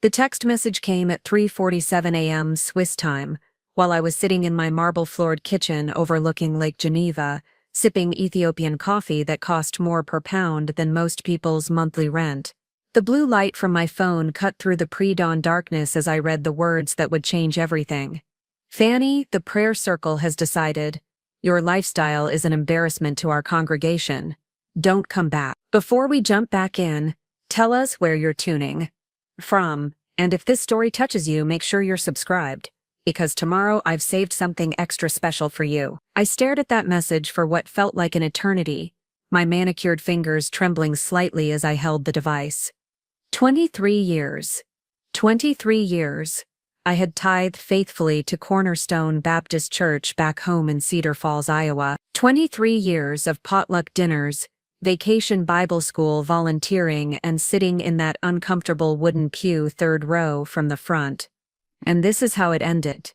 The text message came at 3:47 a.m. Swiss time, while I was sitting in my marble-floored kitchen overlooking Lake Geneva, sipping Ethiopian coffee that cost more per pound than most people's monthly rent. The blue light from my phone cut through the pre-dawn darkness as I read the words that would change everything. Fanny, the prayer circle has decided, your lifestyle is an embarrassment to our congregation. Don't come back. Before we jump back in, tell us where you're tuning from, and if this story touches you, make sure you're subscribed, because tomorrow I've saved something extra special for you. I stared at that message for what felt like an eternity, my manicured fingers trembling slightly as I held the device. 23 years. 23 years. I had tithed faithfully to Cornerstone Baptist Church back home in Cedar Falls, Iowa. 23 years of potluck dinners, vacation Bible school volunteering, and sitting in that uncomfortable wooden pew third row from the front. And this is how it ended.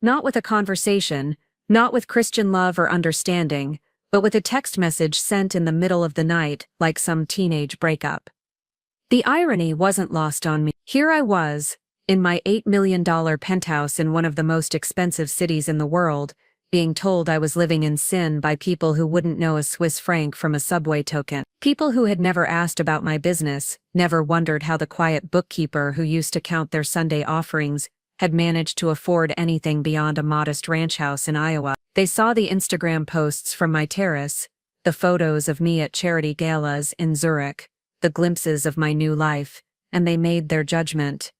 Not with a conversation, not with Christian love or understanding, but with a text message sent in the middle of the night like some teenage breakup. The irony wasn't lost on me. Here I was, in my $8 million penthouse in one of the most expensive cities in the world, being told I was living in sin by people who wouldn't know a Swiss franc from a subway token. People who had never asked about my business, never wondered how the quiet bookkeeper who used to count their Sunday offerings had managed to afford anything beyond a modest ranch house in Iowa. They saw the Instagram posts from my terrace, the photos of me at charity galas in Zurich, the glimpses of my new life, and they made their judgment.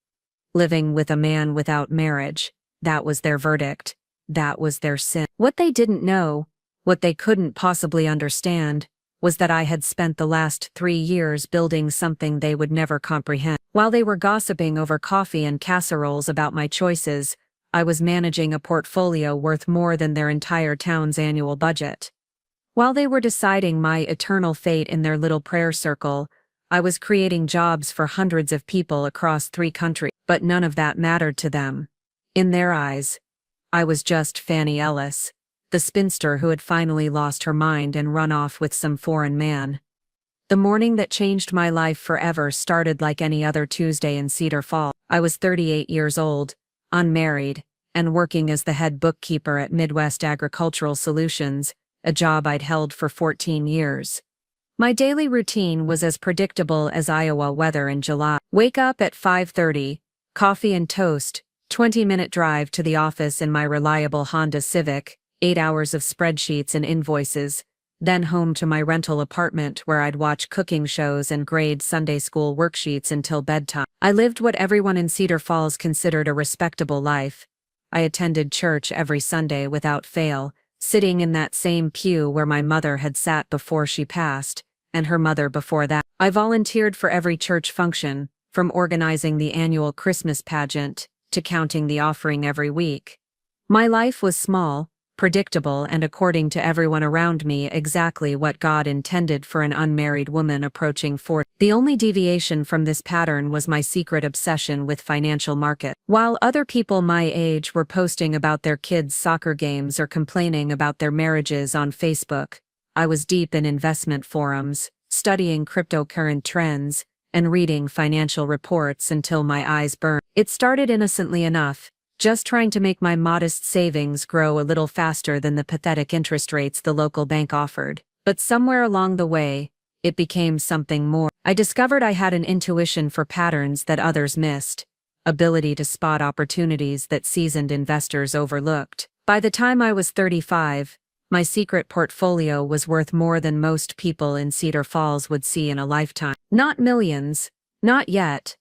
Living with a man without marriage, that was their verdict. That was their sin. What they didn't know, what they couldn't possibly understand, was that I had spent the last 3 years building something they would never comprehend. While they were gossiping over coffee and casseroles about my choices, I was managing a portfolio worth more than their entire town's annual budget. While they were deciding my eternal fate in their little prayer circle, I was creating jobs for hundreds of people across 3 countries, but none of that mattered to them. In their eyes, I was just Fanny Ellis, the spinster who had finally lost her mind and run off with some foreign man. The morning that changed my life forever started like any other Tuesday in Cedar Falls. I was 38 years old, unmarried, and working as the head bookkeeper at Midwest Agricultural Solutions, a job I'd held for 14 years. My daily routine was as predictable as Iowa weather in July. Wake up at 5:30, coffee and toast, 20-minute drive to the office in my reliable Honda Civic, 8 hours of spreadsheets and invoices, then home to my rental apartment where I'd watch cooking shows and grade Sunday school worksheets until bedtime. I lived what everyone in Cedar Falls considered a respectable life. I attended church every Sunday without fail, sitting in that same pew where my mother had sat before she passed, and her mother before that. I volunteered for every church function, from organizing the annual Christmas pageant to counting the offering every week. My life was small, predictable, and according to everyone around me exactly what God intended for an unmarried woman approaching 40. The only deviation from this pattern was my secret obsession with financial markets. While other people my age were posting about their kids' soccer games or complaining about their marriages on Facebook, I was deep in investment forums, studying cryptocurrency trends, and reading financial reports until my eyes burned. It started innocently enough, just trying to make my modest savings grow a little faster than the pathetic interest rates the local bank offered. But somewhere along the way, it became something more. I discovered I had an intuition for patterns that others missed, ability to spot opportunities that seasoned investors overlooked. By the time I was 35, my secret portfolio was worth more than most people in Cedar Falls would see in a lifetime. Not millions, not yet,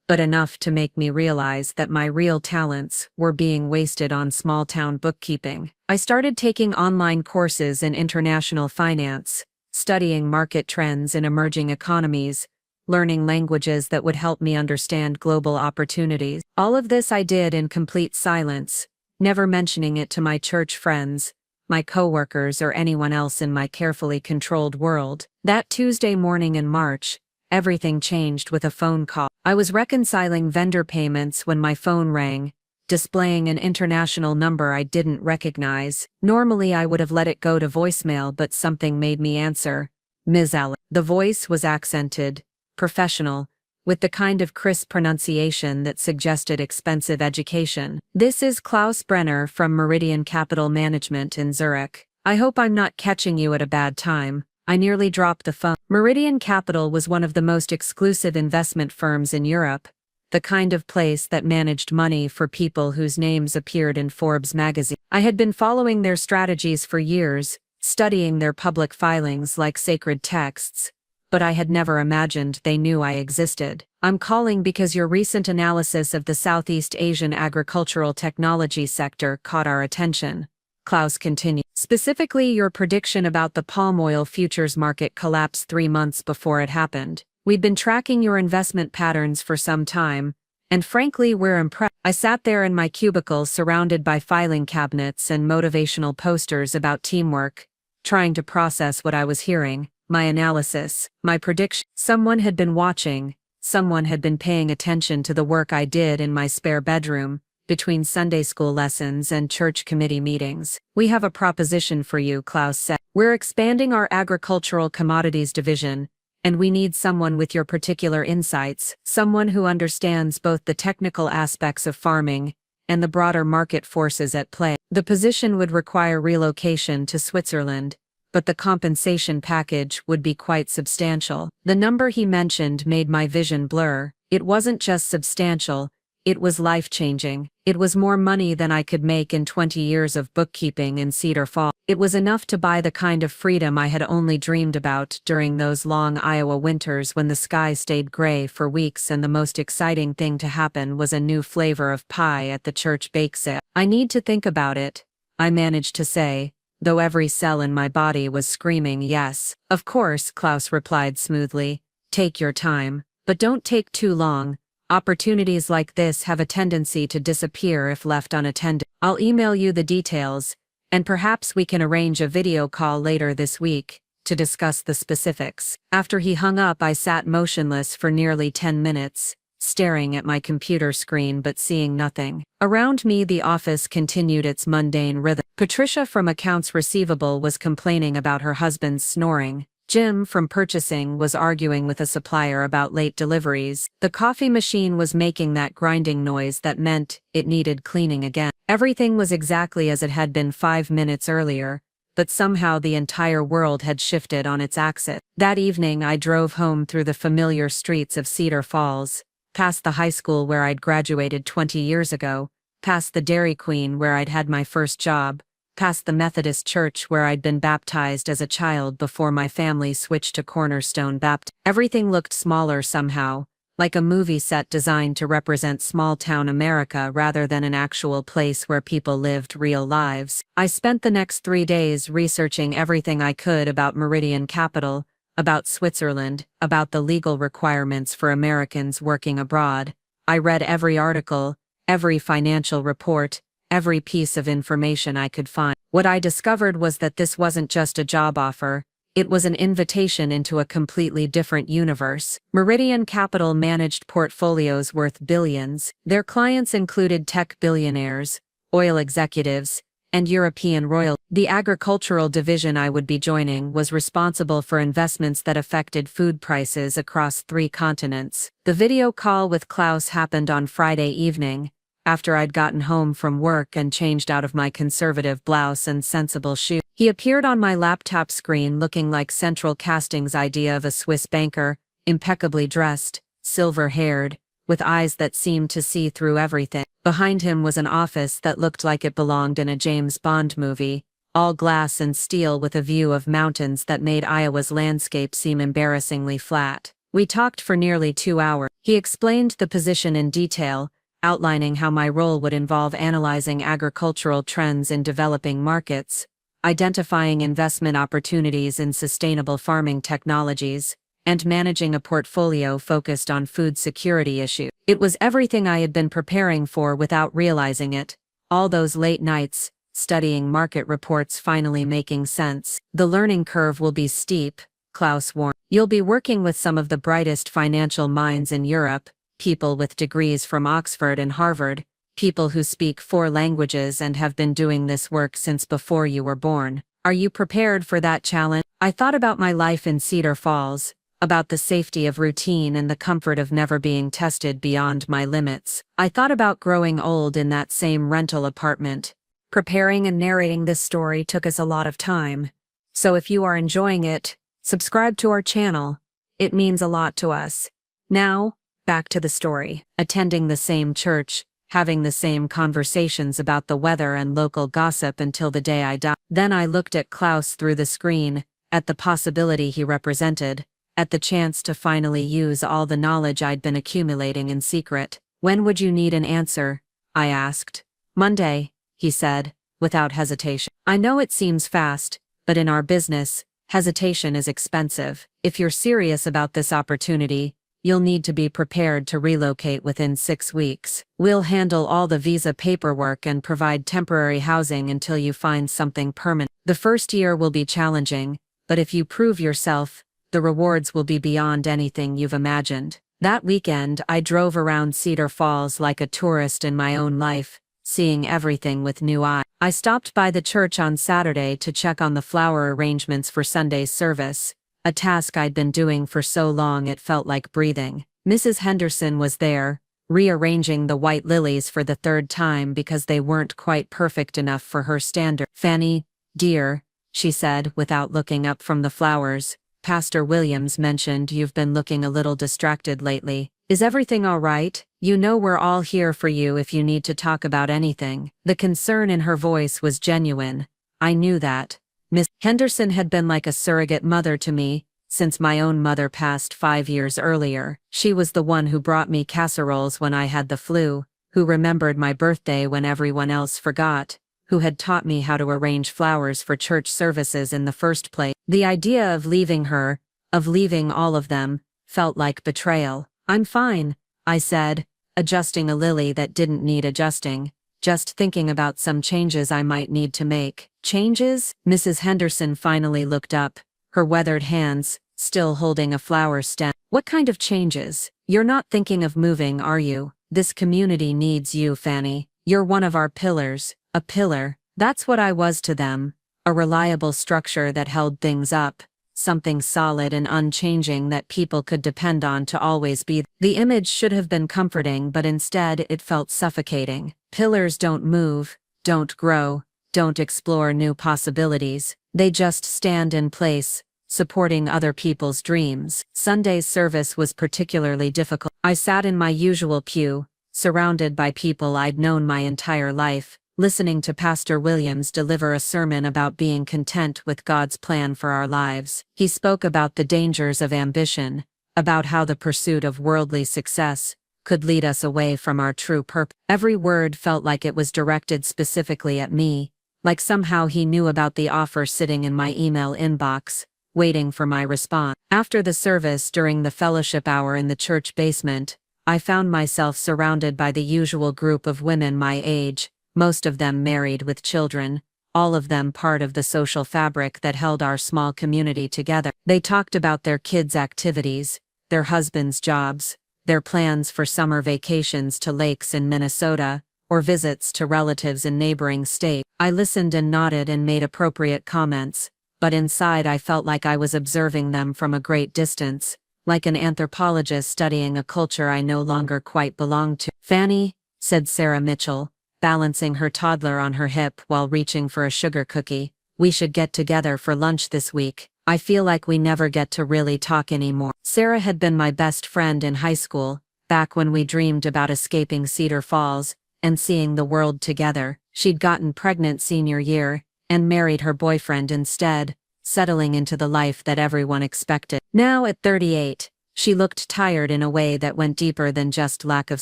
but enough to make me realize that my real talents were being wasted on small-town bookkeeping. I started taking online courses in international finance, studying market trends in emerging economies, learning languages that would help me understand global opportunities. All of this I did in complete silence, never mentioning it to my church friends, my coworkers, or anyone else in my carefully controlled world. That Tuesday morning in March, everything changed with a phone call. I was reconciling vendor payments when my phone rang, displaying an international number I didn't recognize. Normally I would have let it go to voicemail, but something made me answer. Ms. Allen. The voice was accented, professional, with the kind of crisp pronunciation that suggested expensive education. "This is Klaus Brenner from Meridian Capital Management in Zurich. I hope I'm not catching you at a bad time." I nearly dropped the phone. Meridian Capital was one of the most exclusive investment firms in Europe, the kind of place that managed money for people whose names appeared in Forbes magazine. I had been following their strategies for years, studying their public filings like sacred texts, but I had never imagined they knew I existed. "I'm calling because your recent analysis of the Southeast Asian agricultural technology sector caught our attention," Klaus continued. "Specifically, your prediction about the palm oil futures market collapse 3 months before it happened. We'd been tracking your investment patterns for some time, and frankly, we're impressed." I sat there in my cubicle surrounded by filing cabinets and motivational posters about teamwork, trying to process what I was hearing, my analysis, my prediction. Someone had been watching, someone had been paying attention to the work I did in my spare bedroom, between Sunday school lessons and church committee meetings. "We have a proposition for you," Klaus said. "We're expanding our agricultural commodities division, and we need someone with your particular insights, someone who understands both the technical aspects of farming and the broader market forces at play. The position would require relocation to Switzerland, but the compensation package would be quite substantial." The number he mentioned made my vision blur. It wasn't just substantial, it was life-changing. It was more money than I could make in 20 years of bookkeeping in Cedar Falls. It was enough to buy the kind of freedom I had only dreamed about during those long Iowa winters when the sky stayed gray for weeks and the most exciting thing to happen was a new flavor of pie at the church bake sale. "I need to think about it," I managed to say, though every cell in my body was screaming yes. "Of course," Klaus replied smoothly. "Take your time. But don't take too long. Opportunities like this have a tendency to disappear if left unattended. I'll email you the details, and perhaps we can arrange a video call later this week to discuss the specifics." After he hung up, I sat motionless for nearly 10 minutes, staring at my computer screen but seeing nothing. Around me, the office continued its mundane rhythm. Patricia from Accounts Receivable was complaining about her husband's snoring. Jim from Purchasing was arguing with a supplier about late deliveries. The coffee machine was making that grinding noise that meant it needed cleaning again. Everything was exactly as it had been 5 minutes earlier, but somehow the entire world had shifted on its axis. That evening, I drove home through the familiar streets of Cedar Falls, past the high school where I'd graduated 20 years ago, past the Dairy Queen where I'd had my first job, past the Methodist church where I'd been baptized as a child before my family switched to Cornerstone Baptist. Everything looked smaller somehow, like a movie set designed to represent small-town America rather than an actual place where people lived real lives. I spent the next 3 days researching everything I could about Meridian Capital, about Switzerland, about the legal requirements for Americans working abroad. I read every article, every financial report, every piece of information I could find. What I discovered was that this wasn't just a job offer, it was an invitation into a completely different universe. Meridian Capital managed portfolios worth billions. Their clients included tech billionaires, oil executives, and European royalty. The agricultural division I would be joining was responsible for investments that affected food prices across 3 continents. The video call with Klaus happened on Friday evening, after I'd gotten home from work and changed out of my conservative blouse and sensible shoes. He appeared on my laptop screen looking like Central Casting's idea of a Swiss banker, impeccably dressed, silver-haired, with eyes that seemed to see through everything. Behind him was an office that looked like it belonged in a James Bond movie, all glass and steel with a view of mountains that made Iowa's landscape seem embarrassingly flat. We talked for nearly 2 hours. He explained the position in detail, outlining how my role would involve analyzing agricultural trends in developing markets, identifying investment opportunities in sustainable farming technologies, and managing a portfolio focused on food security issues. It was everything I had been preparing for without realizing it, all those late nights, studying market reports finally making sense. "The learning curve will be steep," Klaus warned. "You'll be working with some of the brightest financial minds in Europe, people with degrees from Oxford and Harvard, people who speak 4 languages and have been doing this work since before you were born. Are you prepared for that challenge?" I thought about my life in Cedar Falls, about the safety of routine and the comfort of never being tested beyond my limits. I thought about growing old in that same rental apartment. Preparing and narrating this story took us a lot of time. So if you are enjoying it, subscribe to our channel. It means a lot to us. Now, back to the story. Attending the same church, having the same conversations about the weather and local gossip until the day I died. Then I looked at Klaus through the screen, at the possibility he represented, at the chance to finally use all the knowledge I'd been accumulating in secret. When would you need an answer? I asked. Monday, he said, without hesitation. I know it seems fast, but in our business, hesitation is expensive. If you're serious about this opportunity, you'll need to be prepared to relocate within 6 weeks. We'll handle all the visa paperwork and provide temporary housing until you find something permanent. The first year will be challenging, but if you prove yourself, the rewards will be beyond anything you've imagined. That weekend, I drove around Cedar Falls like a tourist in my own life, seeing everything with new eyes. I stopped by the church on Saturday to check on the flower arrangements for Sunday's service, a task I'd been doing for so long it felt like breathing. Mrs. Henderson was there, rearranging the white lilies for the 3rd time because they weren't quite perfect enough for her standard. Fanny, dear, she said without looking up from the flowers, Pastor Williams mentioned you've been looking a little distracted lately. Is everything all right? You know we're all here for you if you need to talk about anything. The concern in her voice was genuine. I knew that. Miss Henderson had been like a surrogate mother to me, since my own mother passed 5 years earlier. She was the one who brought me casseroles when I had the flu, who remembered my birthday when everyone else forgot, who had taught me how to arrange flowers for church services in the first place. The idea of leaving her, of leaving all of them, felt like betrayal. I'm fine, I said, adjusting a lily that didn't need adjusting, just thinking about some changes I might need to make. Changes? Mrs. Henderson finally looked up, her weathered hands still holding a flower stem. What kind of changes? You're not thinking of moving, are you? This community needs you, Fanny. You're one of our pillars. A pillar. That's what I was to them. A reliable structure that held things up. Something solid and unchanging that people could depend on to always be. The image should have been comforting, but instead it felt suffocating. Pillars don't move, don't grow, don't explore new possibilities. They just stand in place, supporting other people's dreams. Sunday's service was particularly difficult. I sat in my usual pew, surrounded by people I'd known my entire life, listening to Pastor Williams deliver a sermon about being content with God's plan for our lives. He spoke about the dangers of ambition, about how the pursuit of worldly success could lead us away from our true purpose. Every word felt like it was directed specifically at me, like somehow he knew about the offer sitting in my email inbox, waiting for my response. After the service during the fellowship hour in the church basement, I found myself surrounded by the usual group of women my age, most of them married with children, all of them part of the social fabric that held our small community together. They talked about their kids' activities, their husbands' jobs, their plans for summer vacations to lakes in Minnesota, or visits to relatives in neighboring states. I listened and nodded and made appropriate comments, but inside I felt like I was observing them from a great distance, like an anthropologist studying a culture I no longer quite belonged to. Fanny, said Sarah Mitchell, balancing her toddler on her hip while reaching for a sugar cookie, we should get together for lunch this week. I feel like we never get to really talk anymore. Sarah had been my best friend in high school, back when we dreamed about escaping Cedar Falls and seeing the world together. She'd gotten pregnant senior year and married her boyfriend instead, settling into the life that everyone expected. Now at 38, she looked tired in a way that went deeper than just lack of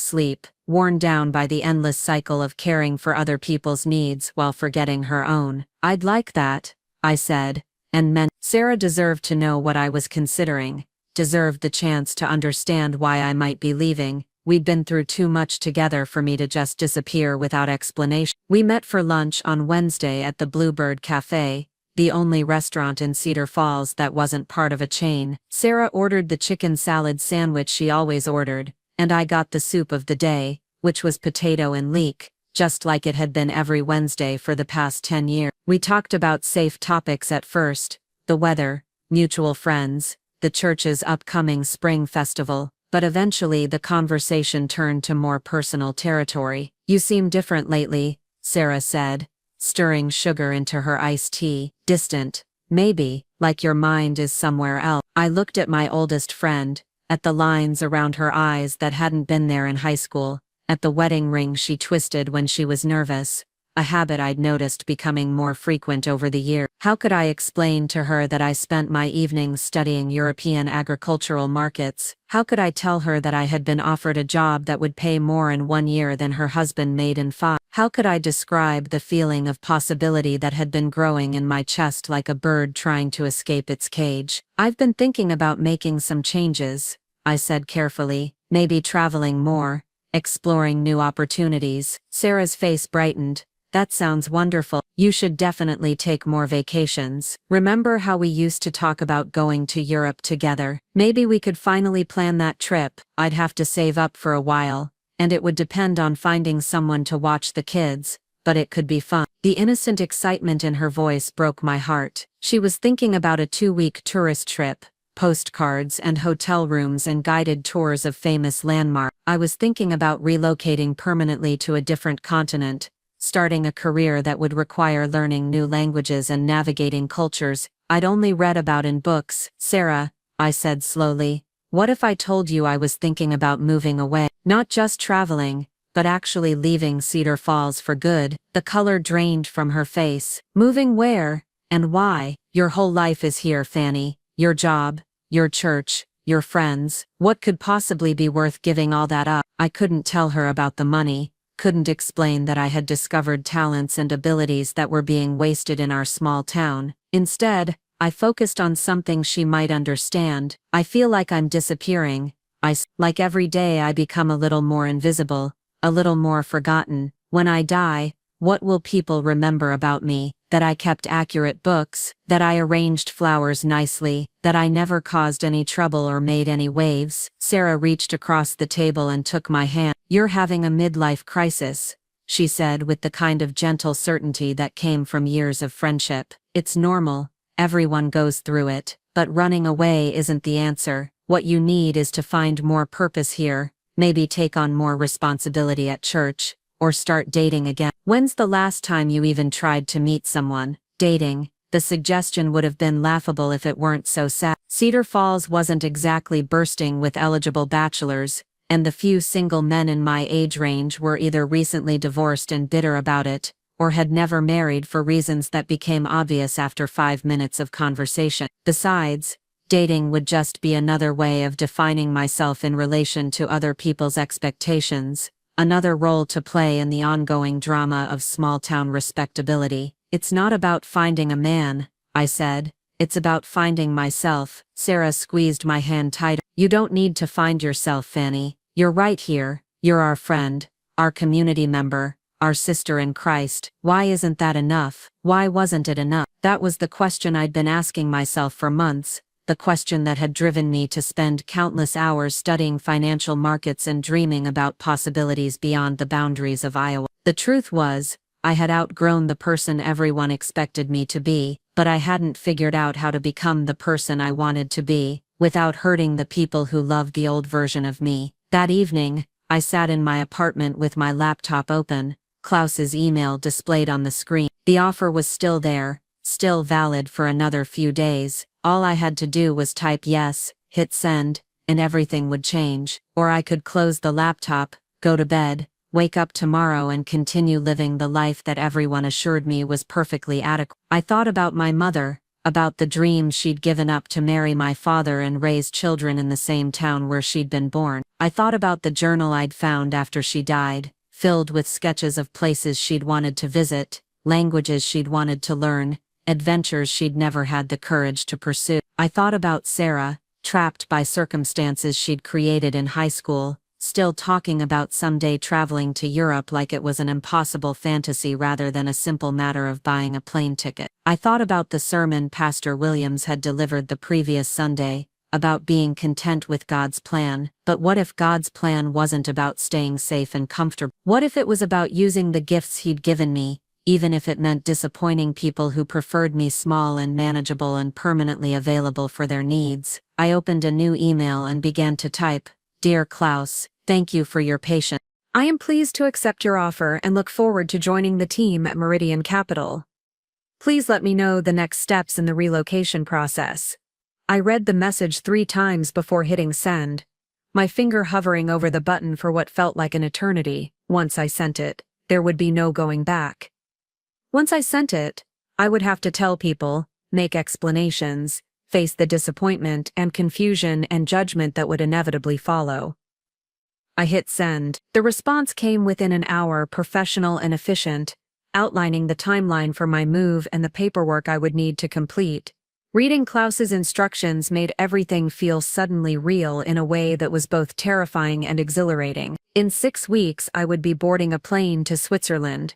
sleep, worn down by the endless cycle of caring for other people's needs while forgetting her own. I'd like that, I said, and meant. Sarah deserved to know what I was considering, deserved the chance to understand why I might be leaving. We'd been through too much together for me to just disappear without explanation. We met for lunch on Wednesday at the Bluebird Cafe, the only restaurant in Cedar Falls that wasn't part of a chain. Sarah ordered the chicken salad sandwich she always ordered, and I got the soup of the day, which was potato and leek, just like it had been every Wednesday for the past 10 years. We talked about safe topics at first, the weather, mutual friends, the church's upcoming spring festival, but eventually the conversation turned to more personal territory. "You seem different lately," Sarah said, stirring sugar into her iced tea. "Distant, maybe, like your mind is somewhere else." I looked at my oldest friend, at the lines around her eyes that hadn't been there in high school, at the wedding ring she twisted when she was nervous, a habit I'd noticed becoming more frequent over the year. How could I explain to her that I spent my evenings studying European agricultural markets? How could I tell her that I had been offered a job that would pay more in 1 year than her husband made in 5? How could I describe the feeling of possibility that had been growing in my chest like a bird trying to escape its cage? "I've been thinking about making some changes," I said carefully, "maybe traveling more, exploring new opportunities." Sarah's face brightened. "That sounds wonderful. You should definitely take more vacations. Remember how we used to talk about going to Europe together? Maybe we could finally plan that trip. I'd have to save up for a while, and it would depend on finding someone to watch the kids, but it could be fun." The innocent excitement in her voice broke my heart. She was thinking about a 2-week tourist trip, postcards and hotel rooms and guided tours of famous landmarks. I was thinking about relocating permanently to a different continent, starting a career that would require learning new languages and navigating cultures I'd only read about in books. "Sarah," I said slowly, "what if I told you I was thinking about moving away? Not just traveling, but actually leaving Cedar Falls for good." The color drained from her face. "Moving where? And why? Your whole life is here, Fanny. Your job, your church, your friends. What could possibly be worth giving all that up?" I couldn't tell her about the money, couldn't explain that I had discovered talents and abilities that were being wasted in our small town. Instead, I focused on something she might understand. "I feel like I'm disappearing. Like every day I become a little more invisible, a little more forgotten. When I die, what will people remember about me? That I kept accurate books, that I arranged flowers nicely, that I never caused any trouble or made any waves." Sarah reached across the table and took my hand. "You're having a midlife crisis," she said with the kind of gentle certainty that came from years of friendship. "It's normal, everyone goes through it, but running away isn't the answer. What you need is to find more purpose here, maybe take on more responsibility at church, or start dating again." "When's the last time you even tried to meet someone?" Dating. The suggestion would have been laughable if it weren't so sad. Cedar Falls wasn't exactly bursting with eligible bachelors, and the few single men in my age range were either recently divorced and bitter about it, or had never married for reasons that became obvious after 5 minutes of conversation. Besides, dating would just be another way of defining myself in relation to other people's expectations, another role to play in the ongoing drama of small-town respectability. "It's not about finding a man," I said. "It's about finding myself." Sarah squeezed my hand tighter. "You don't need to find yourself, Fanny. You're right here. You're our friend, our community member, our sister in Christ. Why isn't that enough? Why wasn't it enough?" That was the question I'd been asking myself for months, the question that had driven me to spend countless hours studying financial markets and dreaming about possibilities beyond the boundaries of Iowa. The truth was, I had outgrown the person everyone expected me to be, but I hadn't figured out how to become the person I wanted to be, without hurting the people who loved the old version of me. That evening, I sat in my apartment with my laptop open, Klaus's email displayed on the screen. The offer was still there, still valid for another few days. All I had to do was type yes, hit send, and everything would change. Or I could close the laptop, go to bed, wake up tomorrow and continue living the life that everyone assured me was perfectly adequate. I thought about my mother, about the dream she'd given up to marry my father and raise children in the same town where she'd been born. I thought about the journal I'd found after she died, filled with sketches of places she'd wanted to visit, languages she'd wanted to learn, adventures she'd never had the courage to pursue. I thought about Sarah, trapped by circumstances she'd created in high school, still talking about someday traveling to Europe like it was an impossible fantasy rather than a simple matter of buying a plane ticket. I thought about the sermon Pastor Williams had delivered the previous Sunday, about being content with God's plan. But what if God's plan wasn't about staying safe and comfortable? What if it was about using the gifts He'd given me, even if it meant disappointing people who preferred me small and manageable and permanently available for their needs? I opened a new email and began to type, "Dear Klaus, thank you for your patience. I am pleased to accept your offer and look forward to joining the team at Meridian Capital. Please let me know the next steps in the relocation process." I read the message 3 times before hitting send, my finger hovering over the button for what felt like an eternity. Once I sent it, there would be no going back. Once I sent it, I would have to tell people, make explanations, face the disappointment and confusion and judgment that would inevitably follow. I hit send. The response came within an hour, professional and efficient, outlining the timeline for my move and the paperwork I would need to complete. Reading Klaus's instructions made everything feel suddenly real in a way that was both terrifying and exhilarating. In 6 weeks, I would be boarding a plane to Switzerland.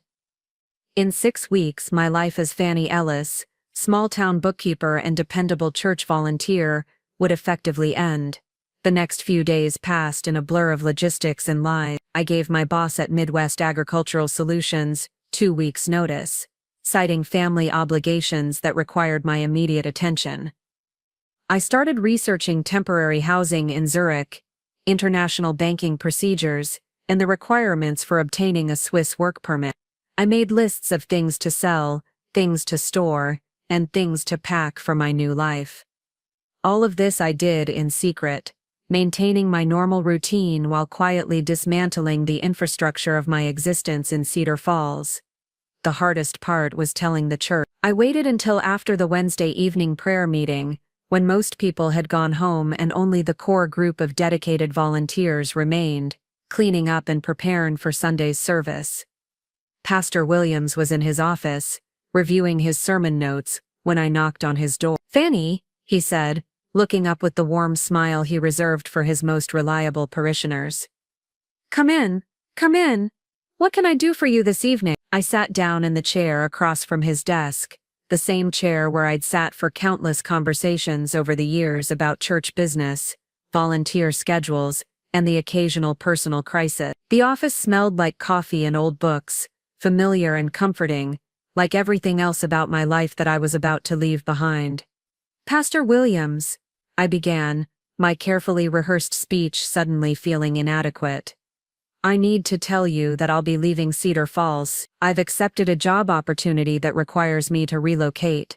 In 6 weeks, my life as Fanny Ellis, small-town bookkeeper and dependable church volunteer, would effectively end. The next few days passed in a blur of logistics and lies. I gave my boss at Midwest Agricultural Solutions 2 weeks' notice, citing family obligations that required my immediate attention. I started researching temporary housing in Zurich, international banking procedures, and the requirements for obtaining a Swiss work permit. I made lists of things to sell, things to store, and things to pack for my new life. All of this I did in secret, maintaining my normal routine while quietly dismantling the infrastructure of my existence in Cedar Falls. The hardest part was telling the church. I waited until after the Wednesday evening prayer meeting, when most people had gone home and only the core group of dedicated volunteers remained, cleaning up and preparing for Sunday's service. Pastor Williams was in his office, reviewing his sermon notes, when I knocked on his door. "Fanny," he said, looking up with the warm smile he reserved for his most reliable parishioners. Come in. What can I do for you this evening?" I sat down in the chair across from his desk, the same chair where I'd sat for countless conversations over the years about church business, volunteer schedules, and the occasional personal crisis. The office smelled like coffee and old books, familiar and comforting, like everything else about my life that I was about to leave behind. "Pastor Williams," I began, my carefully rehearsed speech suddenly feeling inadequate. "I need to tell you that I'll be leaving Cedar Falls. I've accepted a job opportunity that requires me to relocate."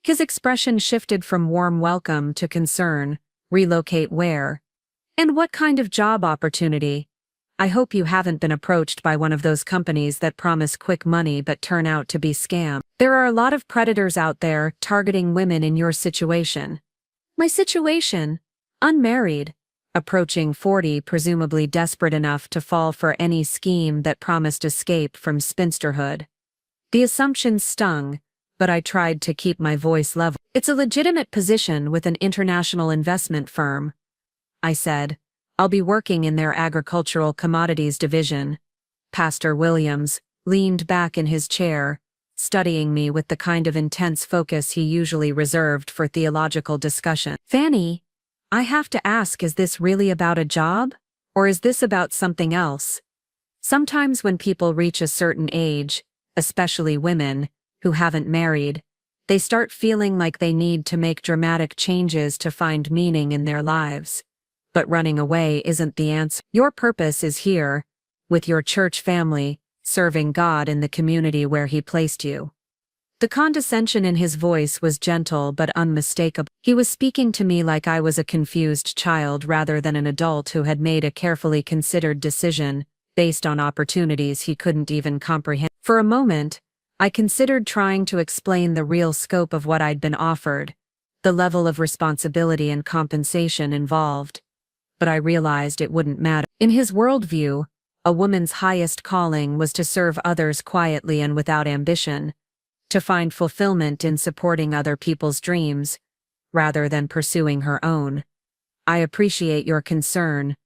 His expression shifted from warm welcome to concern. "Relocate where? And what kind of job opportunity? I hope you haven't been approached by one of those companies that promise quick money but turn out to be scam. There are a lot of predators out there targeting women in your situation." My situation? Unmarried, approaching 40, presumably desperate enough to fall for any scheme that promised escape from spinsterhood. The assumption stung, but I tried to keep my voice level. "It's a legitimate position with an international investment firm," I said. "I'll be working in their agricultural commodities division." Pastor Williams leaned back in his chair, studying me with the kind of intense focus he usually reserved for theological discussion. "Fanny, I have to ask, is this really about a job? Or is this about something else? Sometimes when people reach a certain age, especially women who haven't married, they start feeling like they need to make dramatic changes to find meaning in their lives. But running away isn't the answer. Your purpose is here, with your church family, serving God in the community where He placed you." The condescension in his voice was gentle but unmistakable. He was speaking to me like I was a confused child rather than an adult who had made a carefully considered decision based on opportunities he couldn't even comprehend. For a moment, I considered trying to explain the real scope of what I'd been offered, the level of responsibility and compensation involved. But I realized it wouldn't matter. In his worldview, a woman's highest calling was to serve others quietly and without ambition, to find fulfillment in supporting other people's dreams, rather than pursuing her own. "I appreciate your concern,"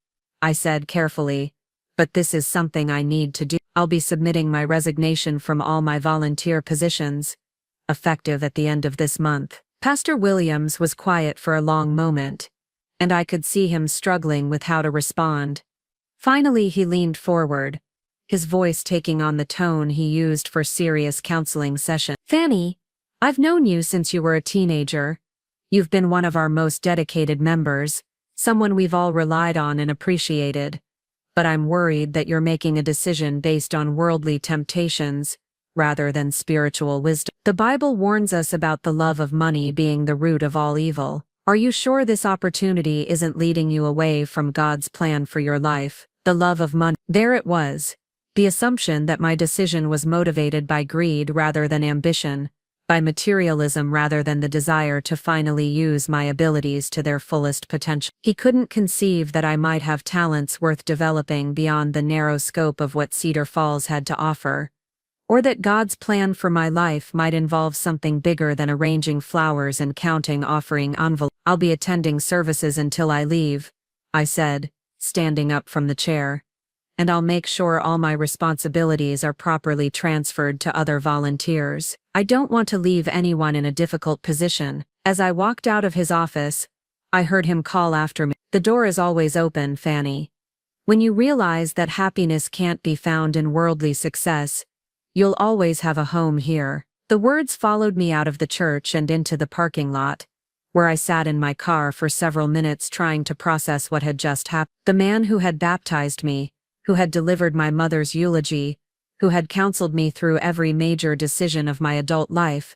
I said carefully, "but this is something I need to do. I'll be submitting my resignation from all my volunteer positions, effective at the end of this month." Pastor Williams was quiet for a long moment, and I could see him struggling with how to respond. Finally he leaned forward, his voice taking on the tone he used for serious counseling sessions. "Fanny, I've known you since you were a teenager. You've been one of our most dedicated members, someone we've all relied on and appreciated. But I'm worried that you're making a decision based on worldly temptations, rather than spiritual wisdom. The Bible warns us about the love of money being the root of all evil. Are you sure this opportunity isn't leading you away from God's plan for your life? The love of money. There it was. The assumption that my decision was motivated by greed rather than ambition, by materialism rather than the desire to finally use my abilities to their fullest potential. He couldn't conceive that I might have talents worth developing beyond the narrow scope of what Cedar Falls had to offer, or that God's plan for my life might involve something bigger than arranging flowers and counting offering envelopes. I'll be attending services until I leave, I said, standing up from the chair. And I'll make sure all my responsibilities are properly transferred to other volunteers. I don't want to leave anyone in a difficult position. As I walked out of his office, I heard him call after me. The door is always open, Fanny. When you realize that happiness can't be found in worldly success, you'll always have a home here. The words followed me out of the church and into the parking lot, where I sat in my car for several minutes trying to process what had just happened. The man who had baptized me, who had delivered my mother's eulogy, who had counseled me through every major decision of my adult life,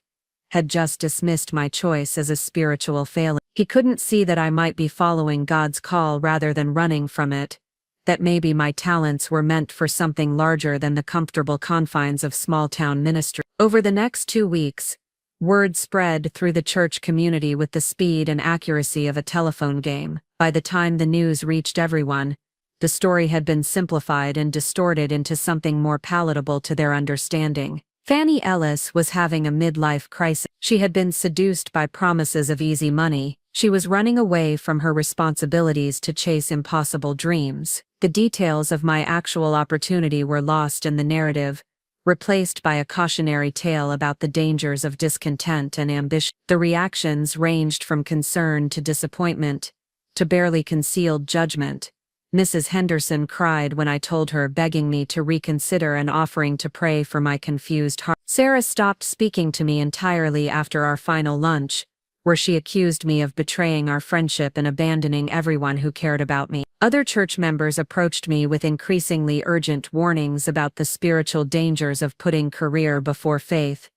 had just dismissed my choice as a spiritual failing. He couldn't see that I might be following God's call rather than running from it, that maybe my talents were meant for something larger than the comfortable confines of small-town ministry. Over the next 2 weeks, word spread through the church community with the speed and accuracy of a telephone game. By the time the news reached everyone, the story had been simplified and distorted into something more palatable to their understanding. Fanny Ellis was having a midlife crisis. She had been seduced by promises of easy money. She was running away from her responsibilities to chase impossible dreams. The details of my actual opportunity were lost in the narrative, replaced by a cautionary tale about the dangers of discontent and ambition. The reactions ranged from concern to disappointment, to barely concealed judgment. Mrs. Henderson cried when I told her, begging me to reconsider and offering to pray for my confused heart. Sarah stopped speaking to me entirely after our final lunch, where she accused me of betraying our friendship and abandoning everyone who cared about me. Other church members approached me with increasingly urgent warnings about the spiritual dangers of putting career before faith,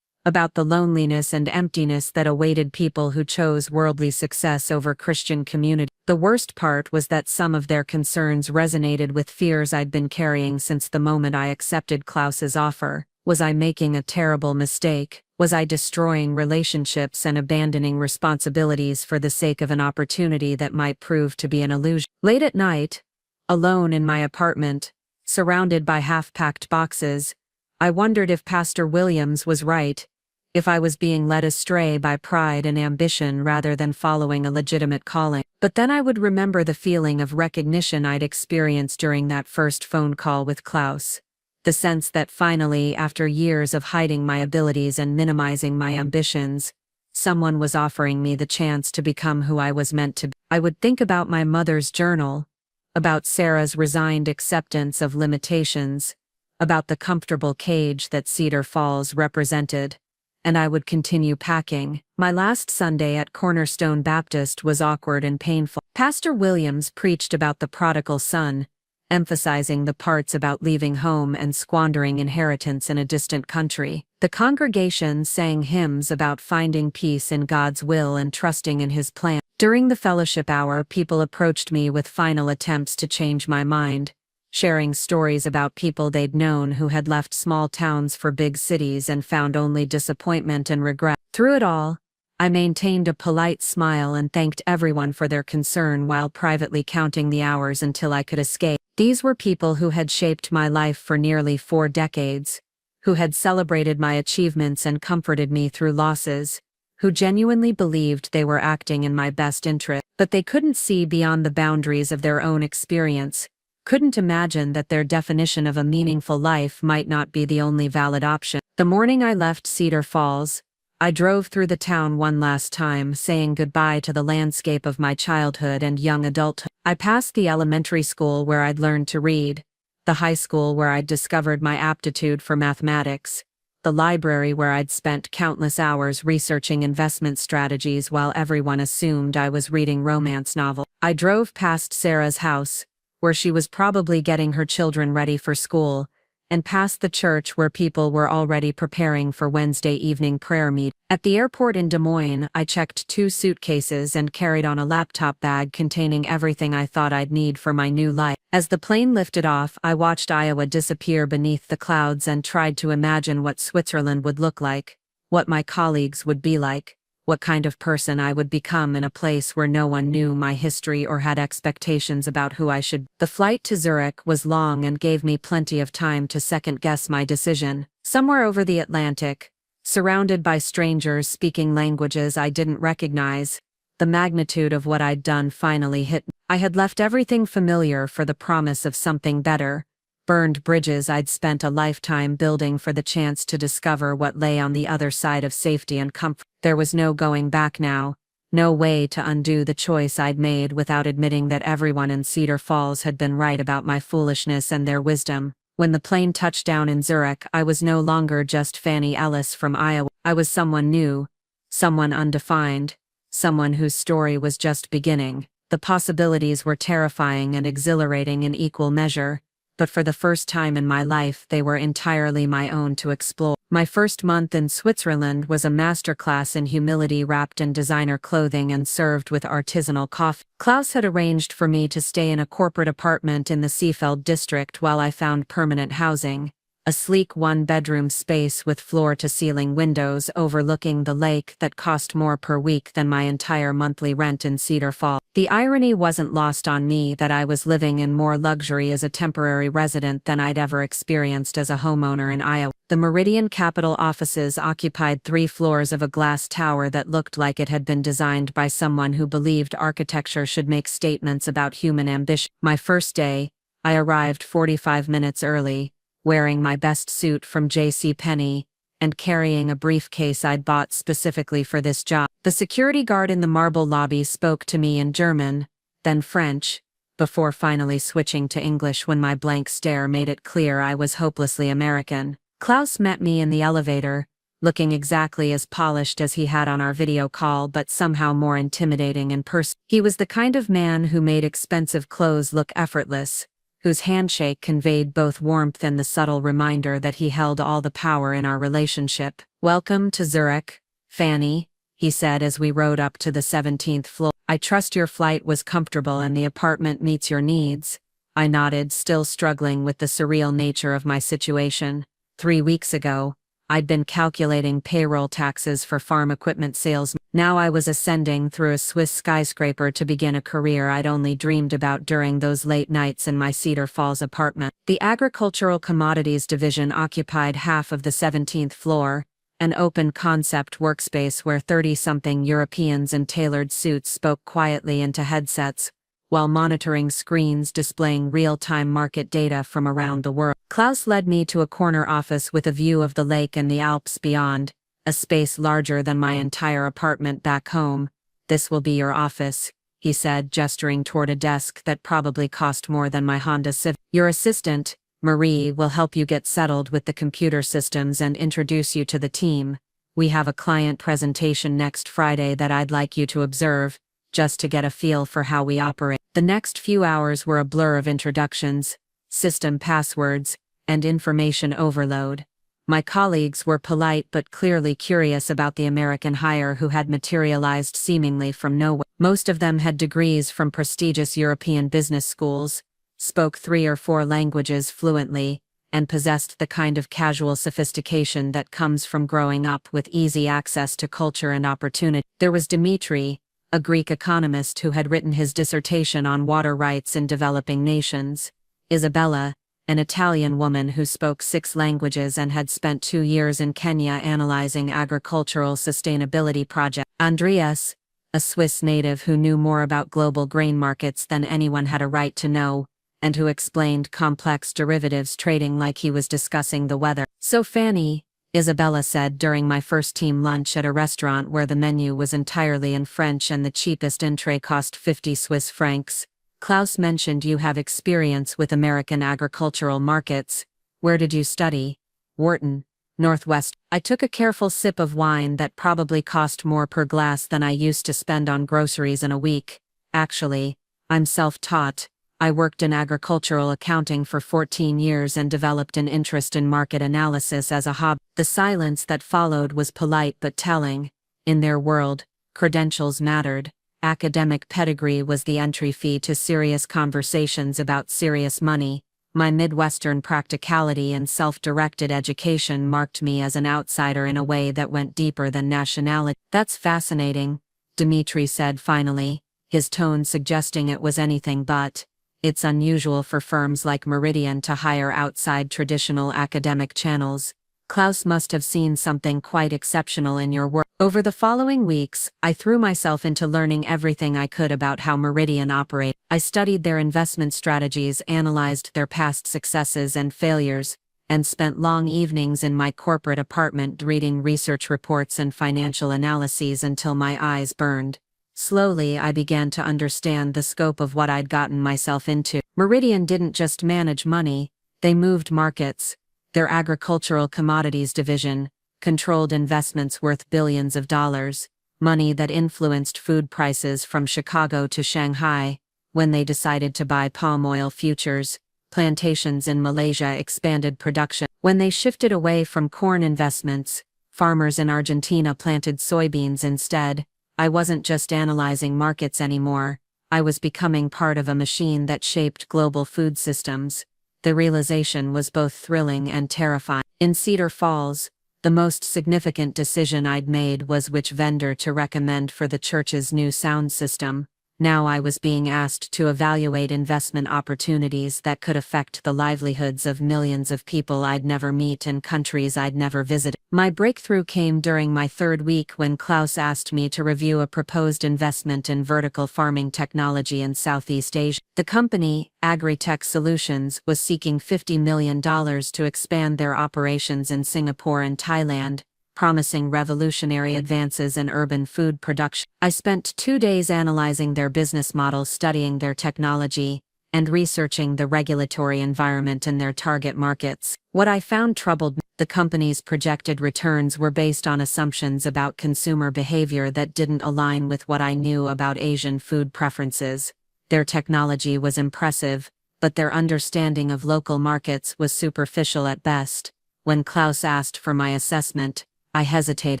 about the loneliness and emptiness that awaited people who chose worldly success over Christian community. The worst part was that some of their concerns resonated with fears I'd been carrying since the moment I accepted Klaus's offer. Was I making a terrible mistake? Was I destroying relationships and abandoning responsibilities for the sake of an opportunity that might prove to be an illusion? Late at night, alone in my apartment, surrounded by half-packed boxes, I wondered if Pastor Williams was right, if I was being led astray by pride and ambition rather than following a legitimate calling. But then I would remember the feeling of recognition I'd experienced during that first phone call with Klaus. The sense that finally, after years of hiding my abilities and minimizing my ambitions, someone was offering me the chance to become who I was meant to be. I would think about my mother's journal, about Sarah's resigned acceptance of limitations, about the comfortable cage that Cedar Falls represented, and I would continue packing. My last Sunday at Cornerstone Baptist was awkward and painful. Pastor Williams preached about the prodigal son, emphasizing the parts about leaving home and squandering inheritance in a distant country. The congregation sang hymns about finding peace in God's will and trusting in His plan. During the fellowship hour, people approached me with final attempts to change my mind, sharing stories about people they'd known who had left small towns for big cities and found only disappointment and regret. Through it all, I maintained a polite smile and thanked everyone for their concern while privately counting the hours until I could escape. These were people who had shaped my life for nearly 4 decades, who had celebrated my achievements and comforted me through losses, who genuinely believed they were acting in my best interest. But they couldn't see beyond the boundaries of their own experience, couldn't imagine that their definition of a meaningful life might not be the only valid option. The morning I left Cedar Falls, I drove through the town one last time, saying goodbye to the landscape of my childhood and young adulthood. I passed the elementary school where I'd learned to read, the high school where I'd discovered my aptitude for mathematics, the library where I'd spent countless hours researching investment strategies while everyone assumed I was reading romance novels. I drove past Sarah's house, where she was probably getting her children ready for school, and past the church where people were already preparing for Wednesday evening prayer meet. At the airport in Des Moines, I checked 2 suitcases and carried on a laptop bag containing everything I thought I'd need for my new life. As the plane lifted off, I watched Iowa disappear beneath the clouds and tried to imagine what Switzerland would look like, what my colleagues would be like, what kind of person I would become in a place where no one knew my history or had expectations about who I should be. The flight to Zurich was long and gave me plenty of time to second-guess my decision. Somewhere over the Atlantic, surrounded by strangers speaking languages I didn't recognize, the magnitude of what I'd done finally hit me. I had left everything familiar for the promise of something better, burned bridges I'd spent a lifetime building for the chance to discover what lay on the other side of safety and comfort. There was no going back now, no way to undo the choice I'd made without admitting that everyone in Cedar Falls had been right about my foolishness and their wisdom. When the plane touched down in Zurich, I was no longer just Fanny Ellis from Iowa. I was someone new, someone undefined, someone whose story was just beginning. The possibilities were terrifying and exhilarating in equal measure, but for the first time in my life they were entirely my own to explore. My first month in Switzerland was a masterclass in humility wrapped in designer clothing and served with artisanal coffee. Klaus had arranged for me to stay in a corporate apartment in the Seefeld district while I found permanent housing, a sleek 1-bedroom space with floor-to-ceiling windows overlooking the lake that cost more per week than my entire monthly rent in Cedar Falls. The irony wasn't lost on me that I was living in more luxury as a temporary resident than I'd ever experienced as a homeowner in Iowa. The Meridian Capital offices occupied 3 floors of a glass tower that looked like it had been designed by someone who believed architecture should make statements about human ambition. My first day, I arrived 45 minutes early, wearing my best suit from JCPenney, and carrying a briefcase I'd bought specifically for this job. The security guard in the marble lobby spoke to me in German, then French, before finally switching to English when my blank stare made it clear I was hopelessly American. Klaus met me in the elevator, looking exactly as polished as he had on our video call but somehow more intimidating in person. He was the kind of man who made expensive clothes look effortless, whose handshake conveyed both warmth and the subtle reminder that he held all the power in our relationship. "Welcome to Zurich, Fanny," he said as we rode up to the 17th floor. "I trust your flight was comfortable and the apartment meets your needs." I nodded, still struggling with the surreal nature of my situation. 3 weeks ago, I'd been calculating payroll taxes for farm equipment sales. Now I was ascending through a Swiss skyscraper to begin a career I'd only dreamed about during those late nights in my Cedar Falls apartment. The agricultural commodities division occupied half of the 17th floor, an open concept workspace where 30-something Europeans in tailored suits spoke quietly into headsets, while monitoring screens displaying real-time market data from around the world. Klaus led me to a corner office with a view of the lake and the Alps beyond, a space larger than my entire apartment back home. "This will be your office," he said, gesturing toward a desk that probably cost more than my Honda Civic. "Your assistant, Marie, will help you get settled with the computer systems and introduce you to the team. We have a client presentation next Friday that I'd like you to observe, just to get a feel for how we operate." The next few hours were a blur of introductions, system passwords, and information overload. My colleagues were polite but clearly curious about the American hire who had materialized seemingly from nowhere. Most of them had degrees from prestigious European business schools, spoke 3 or 4 languages fluently, and possessed the kind of casual sophistication that comes from growing up with easy access to culture and opportunity. There was Dmitri, a Greek economist who had written his dissertation on water rights in developing nations; Isabella, an Italian woman who spoke 6 languages and had spent 2 years in Kenya analyzing agricultural sustainability projects; Andreas, a Swiss native who knew more about global grain markets than anyone had a right to know, and who explained complex derivatives trading like he was discussing the weather. "So Fanny," Isabella said during my first team lunch at a restaurant where the menu was entirely in French and the cheapest entree cost 50 Swiss francs, "Klaus mentioned you have experience with American agricultural markets. Where did you study?" "Wharton, Northwest. I took a careful sip of wine that probably cost more per glass than I used to spend on groceries in a week. Actually, I'm self-taught. I worked in agricultural accounting for 14 years and developed an interest in market analysis as a hobby. The silence that followed was polite but telling. In their world, credentials mattered. Academic pedigree was the entry fee to serious conversations about serious money. My Midwestern practicality and self-directed education marked me as an outsider in a way that went deeper than nationality. "That's fascinating," Dmitri said finally, his tone suggesting it was anything but. "It's unusual for firms like Meridian to hire outside traditional academic channels. Klaus must have seen something quite exceptional in your work." Over the following weeks, I threw myself into learning everything I could about how Meridian operates. I studied their investment strategies, analyzed their past successes and failures, and spent long evenings in my corporate apartment reading research reports and financial analyses until my eyes burned. Slowly, I began to understand the scope of what I'd gotten myself into. Meridian didn't just manage money, they moved markets. Their agricultural commodities division controlled investments worth billions of dollars, money that influenced food prices from Chicago to Shanghai. When they decided to buy palm oil futures, plantations in Malaysia expanded production. When they shifted away from corn investments, farmers in Argentina planted soybeans instead. I wasn't just analyzing markets anymore, I was becoming part of a machine that shaped global food systems. The realization was both thrilling and terrifying. In Cedar Falls, the most significant decision I'd made was which vendor to recommend for the church's new sound system. Now I was being asked to evaluate investment opportunities that could affect the livelihoods of millions of people I'd never meet in countries I'd never visited. My breakthrough came during my third week when Klaus asked me to review a proposed investment in vertical farming technology in Southeast Asia. The company, Agritech Solutions, was seeking $50 million to expand their operations in Singapore and Thailand, promising revolutionary advances in urban food production. I spent 2 days analyzing their business model, studying their technology, and researching the regulatory environment in their target markets. What I found troubled me. The company's projected returns were based on assumptions about consumer behavior that didn't align with what I knew about Asian food preferences. Their technology was impressive, but their understanding of local markets was superficial at best. When Klaus asked for my assessment, I hesitated.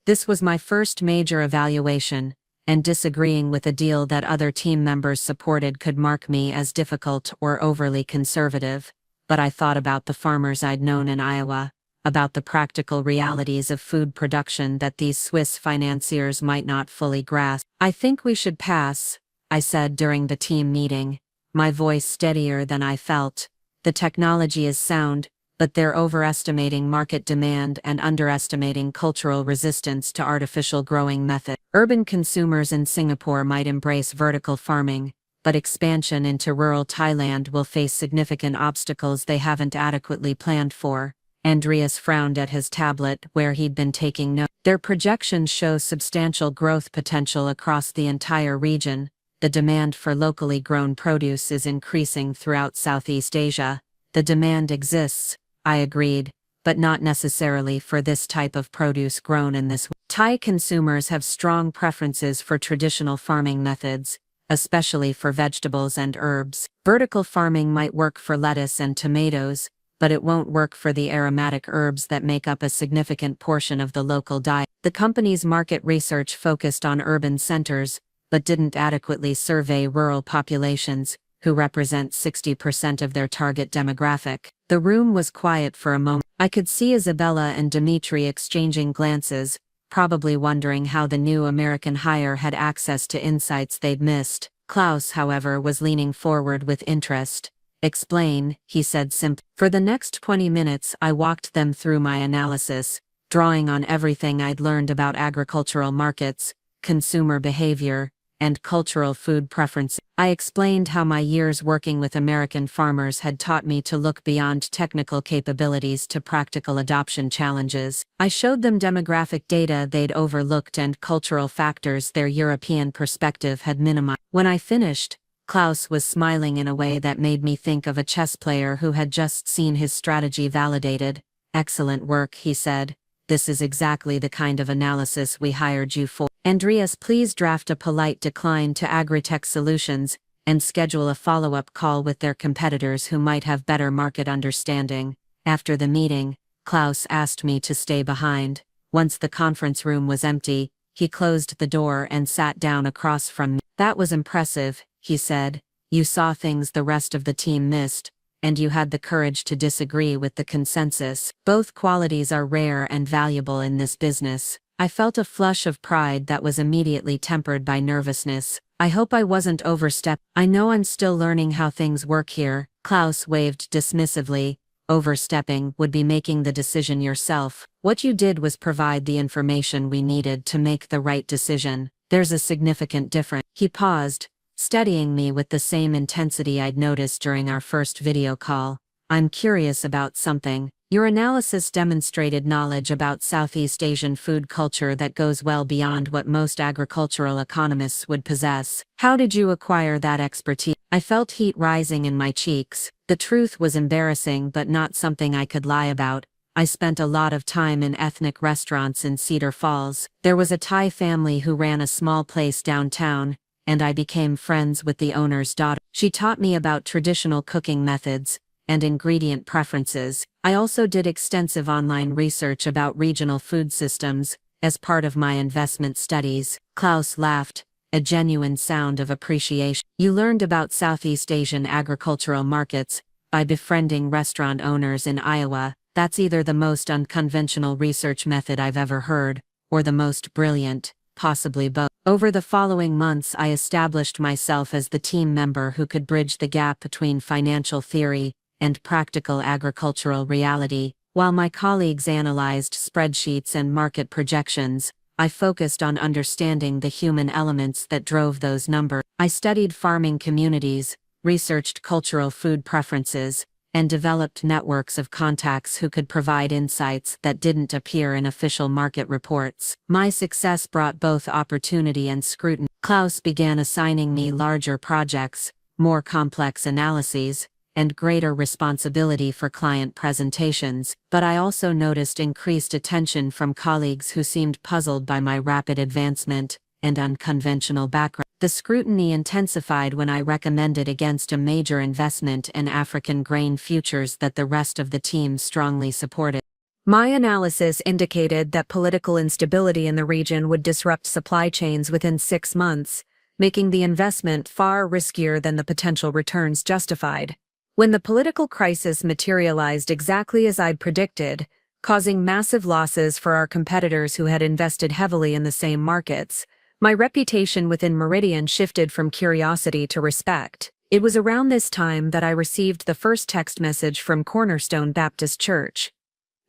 This was my first major evaluation, and disagreeing with a deal that other team members supported could mark me as difficult or overly conservative. But I thought about the farmers I'd known in Iowa, about the practical realities of food production that these Swiss financiers might not fully grasp. "I think we should pass," I said during the team meeting, my voice steadier than I felt. "The technology is sound, but they're overestimating market demand and underestimating cultural resistance to artificial growing methods. Urban consumers in Singapore might embrace vertical farming, but expansion into rural Thailand will face significant obstacles they haven't adequately planned for." Andreas frowned at his tablet where he'd been taking notes. "Their projections show substantial growth potential across the entire region. The demand for locally grown produce is increasing throughout Southeast Asia." "The demand exists," I agreed, "but not necessarily for this type of produce grown in this way." Thai consumers have strong preferences for traditional farming methods, especially for vegetables and herbs. Vertical farming might work for lettuce and tomatoes, but it won't work for the aromatic herbs that make up a significant portion of the local diet. The company's market research focused on urban centers, but didn't adequately survey rural populations, who represent 60% of their target demographic. The room was quiet for a moment. I could see Isabella and Dmitri exchanging glances, probably wondering how the new American hire had access to insights they'd missed. Klaus, however, was leaning forward with interest. "Explain," he said simply. For the next 20 minutes I walked them through my analysis, drawing on everything I'd learned about agricultural markets, consumer behavior, and cultural food preferences. I explained how my years working with American farmers had taught me to look beyond technical capabilities to practical adoption challenges. I showed them demographic data they'd overlooked and cultural factors their European perspective had minimized. When I finished, Klaus was smiling in a way that made me think of a chess player who had just seen his strategy validated. "Excellent work," he said. This is exactly the kind of analysis we hired you for. Andreas, please draft a polite decline to Agritech Solutions and schedule a follow-up call with their competitors who might have better market understanding. After the meeting, Klaus asked me to stay behind. Once the conference room was empty, he closed the door and sat down across from me. That was impressive, he said. You saw things the rest of the team missed, and you had the courage to disagree with the consensus. Both qualities are rare and valuable in this business. I felt a flush of pride that was immediately tempered by nervousness. I hope I wasn't overstepped. I know I'm still learning how things work here. Klaus waved dismissively. Overstepping would be making the decision yourself. What you did was provide the information we needed to make the right decision. There's a significant difference. He paused, studying me with the same intensity I'd noticed during our first video call. I'm curious about something. Your analysis demonstrated knowledge about Southeast Asian food culture that goes well beyond what most agricultural economists would possess. How did you acquire that expertise? I felt heat rising in my cheeks. The truth was embarrassing but not something I could lie about. I spent a lot of time in ethnic restaurants in Cedar Falls. There was a Thai family who ran a small place downtown, and I became friends with the owner's daughter. She taught me about traditional cooking methods and ingredient preferences. I also did extensive online research about regional food systems as part of my investment studies. Klaus laughed, a genuine sound of appreciation. You learned about Southeast Asian agricultural markets by befriending restaurant owners in Iowa. That's either the most unconventional research method I've ever heard, or the most brilliant, possibly both. Over the following months, I established myself as the team member who could bridge the gap between financial theory and practical agricultural reality. While my colleagues analyzed spreadsheets and market projections, I focused on understanding the human elements that drove those numbers. I studied farming communities, researched cultural food preferences, and developed networks of contacts who could provide insights that didn't appear in official market reports. My success brought both opportunity and scrutiny. Klaus began assigning me larger projects, more complex analyses, and greater responsibility for client presentations, but I also noticed increased attention from colleagues who seemed puzzled by my rapid advancement and unconventional background. The scrutiny intensified when I recommended against a major investment in African grain futures that the rest of the team strongly supported. My analysis indicated that political instability in the region would disrupt supply chains within 6 months, making the investment far riskier than the potential returns justified. When the political crisis materialized exactly as I'd predicted, causing massive losses for our competitors who had invested heavily in the same markets, my reputation within Meridian shifted from curiosity to respect. It was around this time that I received the first text message from Cornerstone Baptist Church.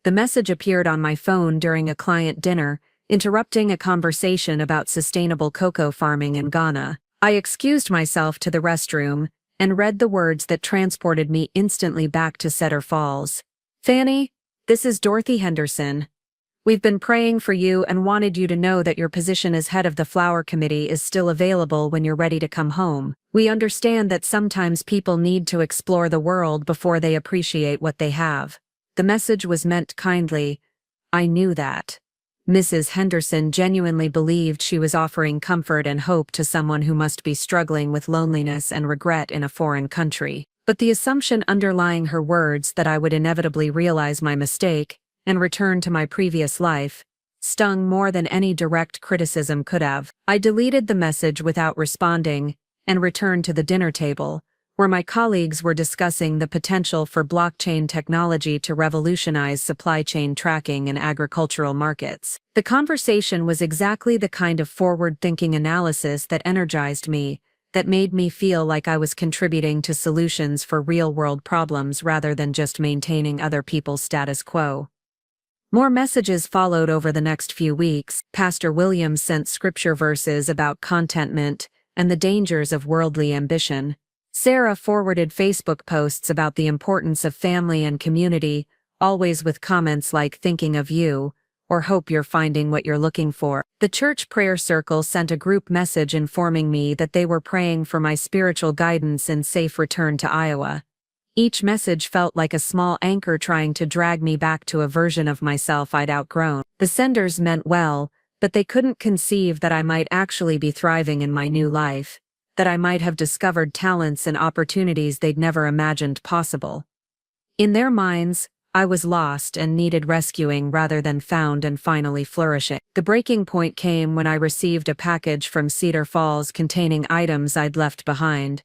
The message appeared on my phone during a client dinner, interrupting a conversation about sustainable cocoa farming in Ghana. I excused myself to the restroom and read the words that transported me instantly back to Cedar Falls. Fanny, this is Dorothy Henderson. We've been praying for you and wanted you to know that your position as head of the flower committee is still available when you're ready to come home. We understand that sometimes people need to explore the world before they appreciate what they have. The message was meant kindly. I knew that. Mrs. Henderson genuinely believed she was offering comfort and hope to someone who must be struggling with loneliness and regret in a foreign country. But the assumption underlying her words that I would inevitably realize my mistake and return to my previous life stung more than any direct criticism could have. I deleted the message without responding and returned to the dinner table, where my colleagues were discussing the potential for blockchain technology to revolutionize supply chain tracking in agricultural markets. The conversation was exactly the kind of forward-thinking analysis that energized me, that made me feel like I was contributing to solutions for real-world problems rather than just maintaining other people's status quo. More messages followed over the next few weeks. Pastor Williams sent scripture verses about contentment and the dangers of worldly ambition. Sarah forwarded Facebook posts about the importance of family and community, always with comments like "thinking of you" or "hope you're finding what you're looking for." The church prayer circle sent a group message informing me that they were praying for my spiritual guidance and safe return to Iowa. Each message felt like a small anchor trying to drag me back to a version of myself I'd outgrown. The senders meant well, but they couldn't conceive that I might actually be thriving in my new life, that I might have discovered talents and opportunities they'd never imagined possible. In their minds, I was lost and needed rescuing rather than found and finally flourishing. The breaking point came when I received a package from Cedar Falls containing items I'd left behind,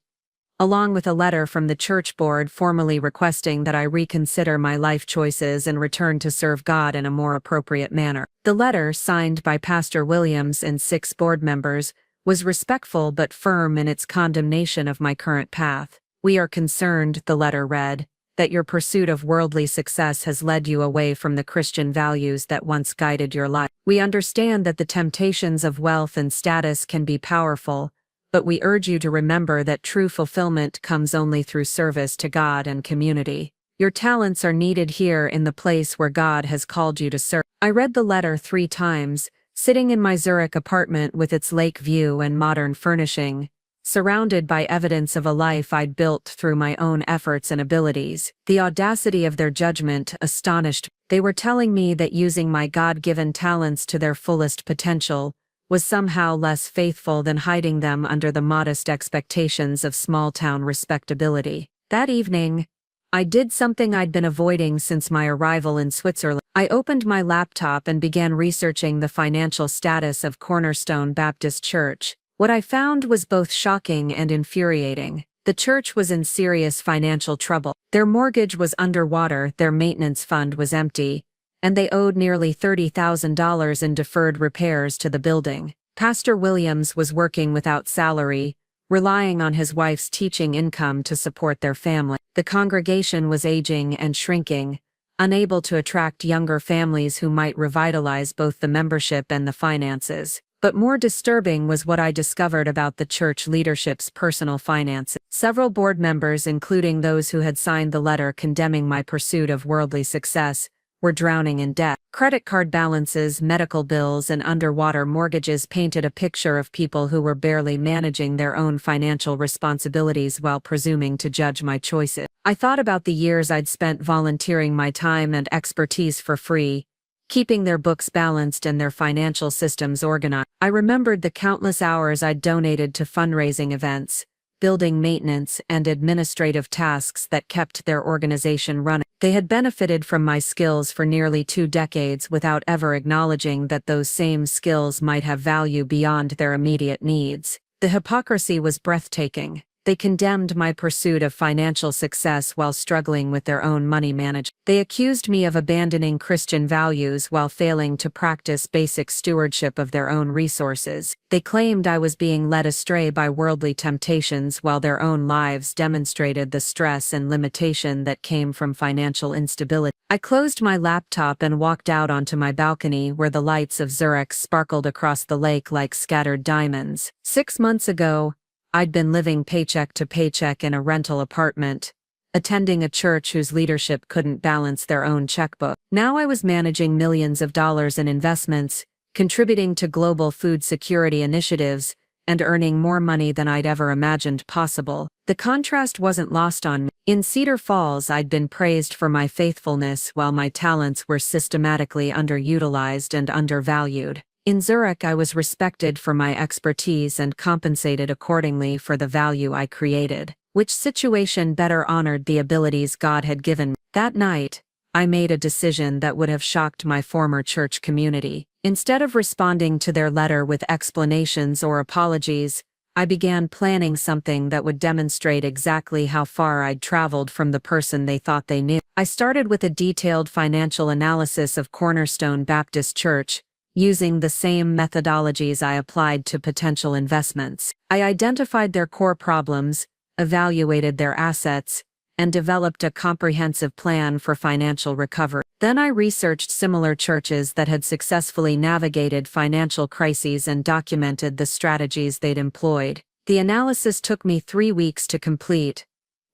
along with a letter from the church board formally requesting that I reconsider my life choices and return to serve God in a more appropriate manner. The letter, signed by Pastor Williams and 6 board members, was respectful but firm in its condemnation of my current path. "We are concerned," the letter read, "that your pursuit of worldly success has led you away from the Christian values that once guided your life. We understand that the temptations of wealth and status can be powerful, but we urge you to remember that true fulfillment comes only through service to God and community. Your talents are needed here in the place where God has called you to serve." I read the letter 3 times, sitting in my Zurich apartment with its lake view and modern furnishing, surrounded by evidence of a life I'd built through my own efforts and abilities. The audacity of their judgment astonished me. They were telling me that using my God-given talents to their fullest potential was somehow less faithful than hiding them under the modest expectations of small-town respectability. That evening, I did something I'd been avoiding since my arrival in Switzerland. I opened my laptop and began researching the financial status of Cornerstone Baptist Church. What I found was both shocking and infuriating. The church was in serious financial trouble. Their mortgage was underwater, their maintenance fund was empty, and they owed nearly $30,000 in deferred repairs to the building. Pastor Williams was working without salary, relying on his wife's teaching income to support their family. The congregation was aging and shrinking, unable to attract younger families who might revitalize both the membership and the finances. But more disturbing was what I discovered about the church leadership's personal finances. Several board members, including those who had signed the letter condemning my pursuit of worldly success, were drowning in debt. Credit card balances, medical bills, and underwater mortgages painted a picture of people who were barely managing their own financial responsibilities while presuming to judge my choices. I thought about the years I'd spent volunteering my time and expertise for free, keeping their books balanced and their financial systems organized. I remembered the countless hours I'd donated to fundraising events, building maintenance, and administrative tasks that kept their organization running. They had benefited from my skills for nearly 2 decades without ever acknowledging that those same skills might have value beyond their immediate needs. The hypocrisy was breathtaking. They condemned my pursuit of financial success while struggling with their own money management. They accused me of abandoning Christian values while failing to practice basic stewardship of their own resources. They claimed I was being led astray by worldly temptations while their own lives demonstrated the stress and limitation that came from financial instability. I closed my laptop and walked out onto my balcony where the lights of Zurich sparkled across the lake like scattered diamonds. 6 months ago, I'd been living paycheck to paycheck in a rental apartment, attending a church whose leadership couldn't balance their own checkbook. Now I was managing millions of dollars in investments, contributing to global food security initiatives, and earning more money than I'd ever imagined possible. The contrast wasn't lost on me. In Cedar Falls, I'd been praised for my faithfulness while my talents were systematically underutilized and undervalued. In Zurich, I was respected for my expertise and compensated accordingly for the value I created. Which situation better honored the abilities God had given me? That night, I made a decision that would have shocked my former church community. Instead of responding to their letter with explanations or apologies, I began planning something that would demonstrate exactly how far I'd traveled from the person they thought they knew. I started with a detailed financial analysis of Cornerstone Baptist Church, using the same methodologies I applied to potential investments. I identified their core problems, evaluated their assets, and developed a comprehensive plan for financial recovery. Then I researched similar churches that had successfully navigated financial crises and documented the strategies they'd employed. The analysis took me 3 weeks to complete,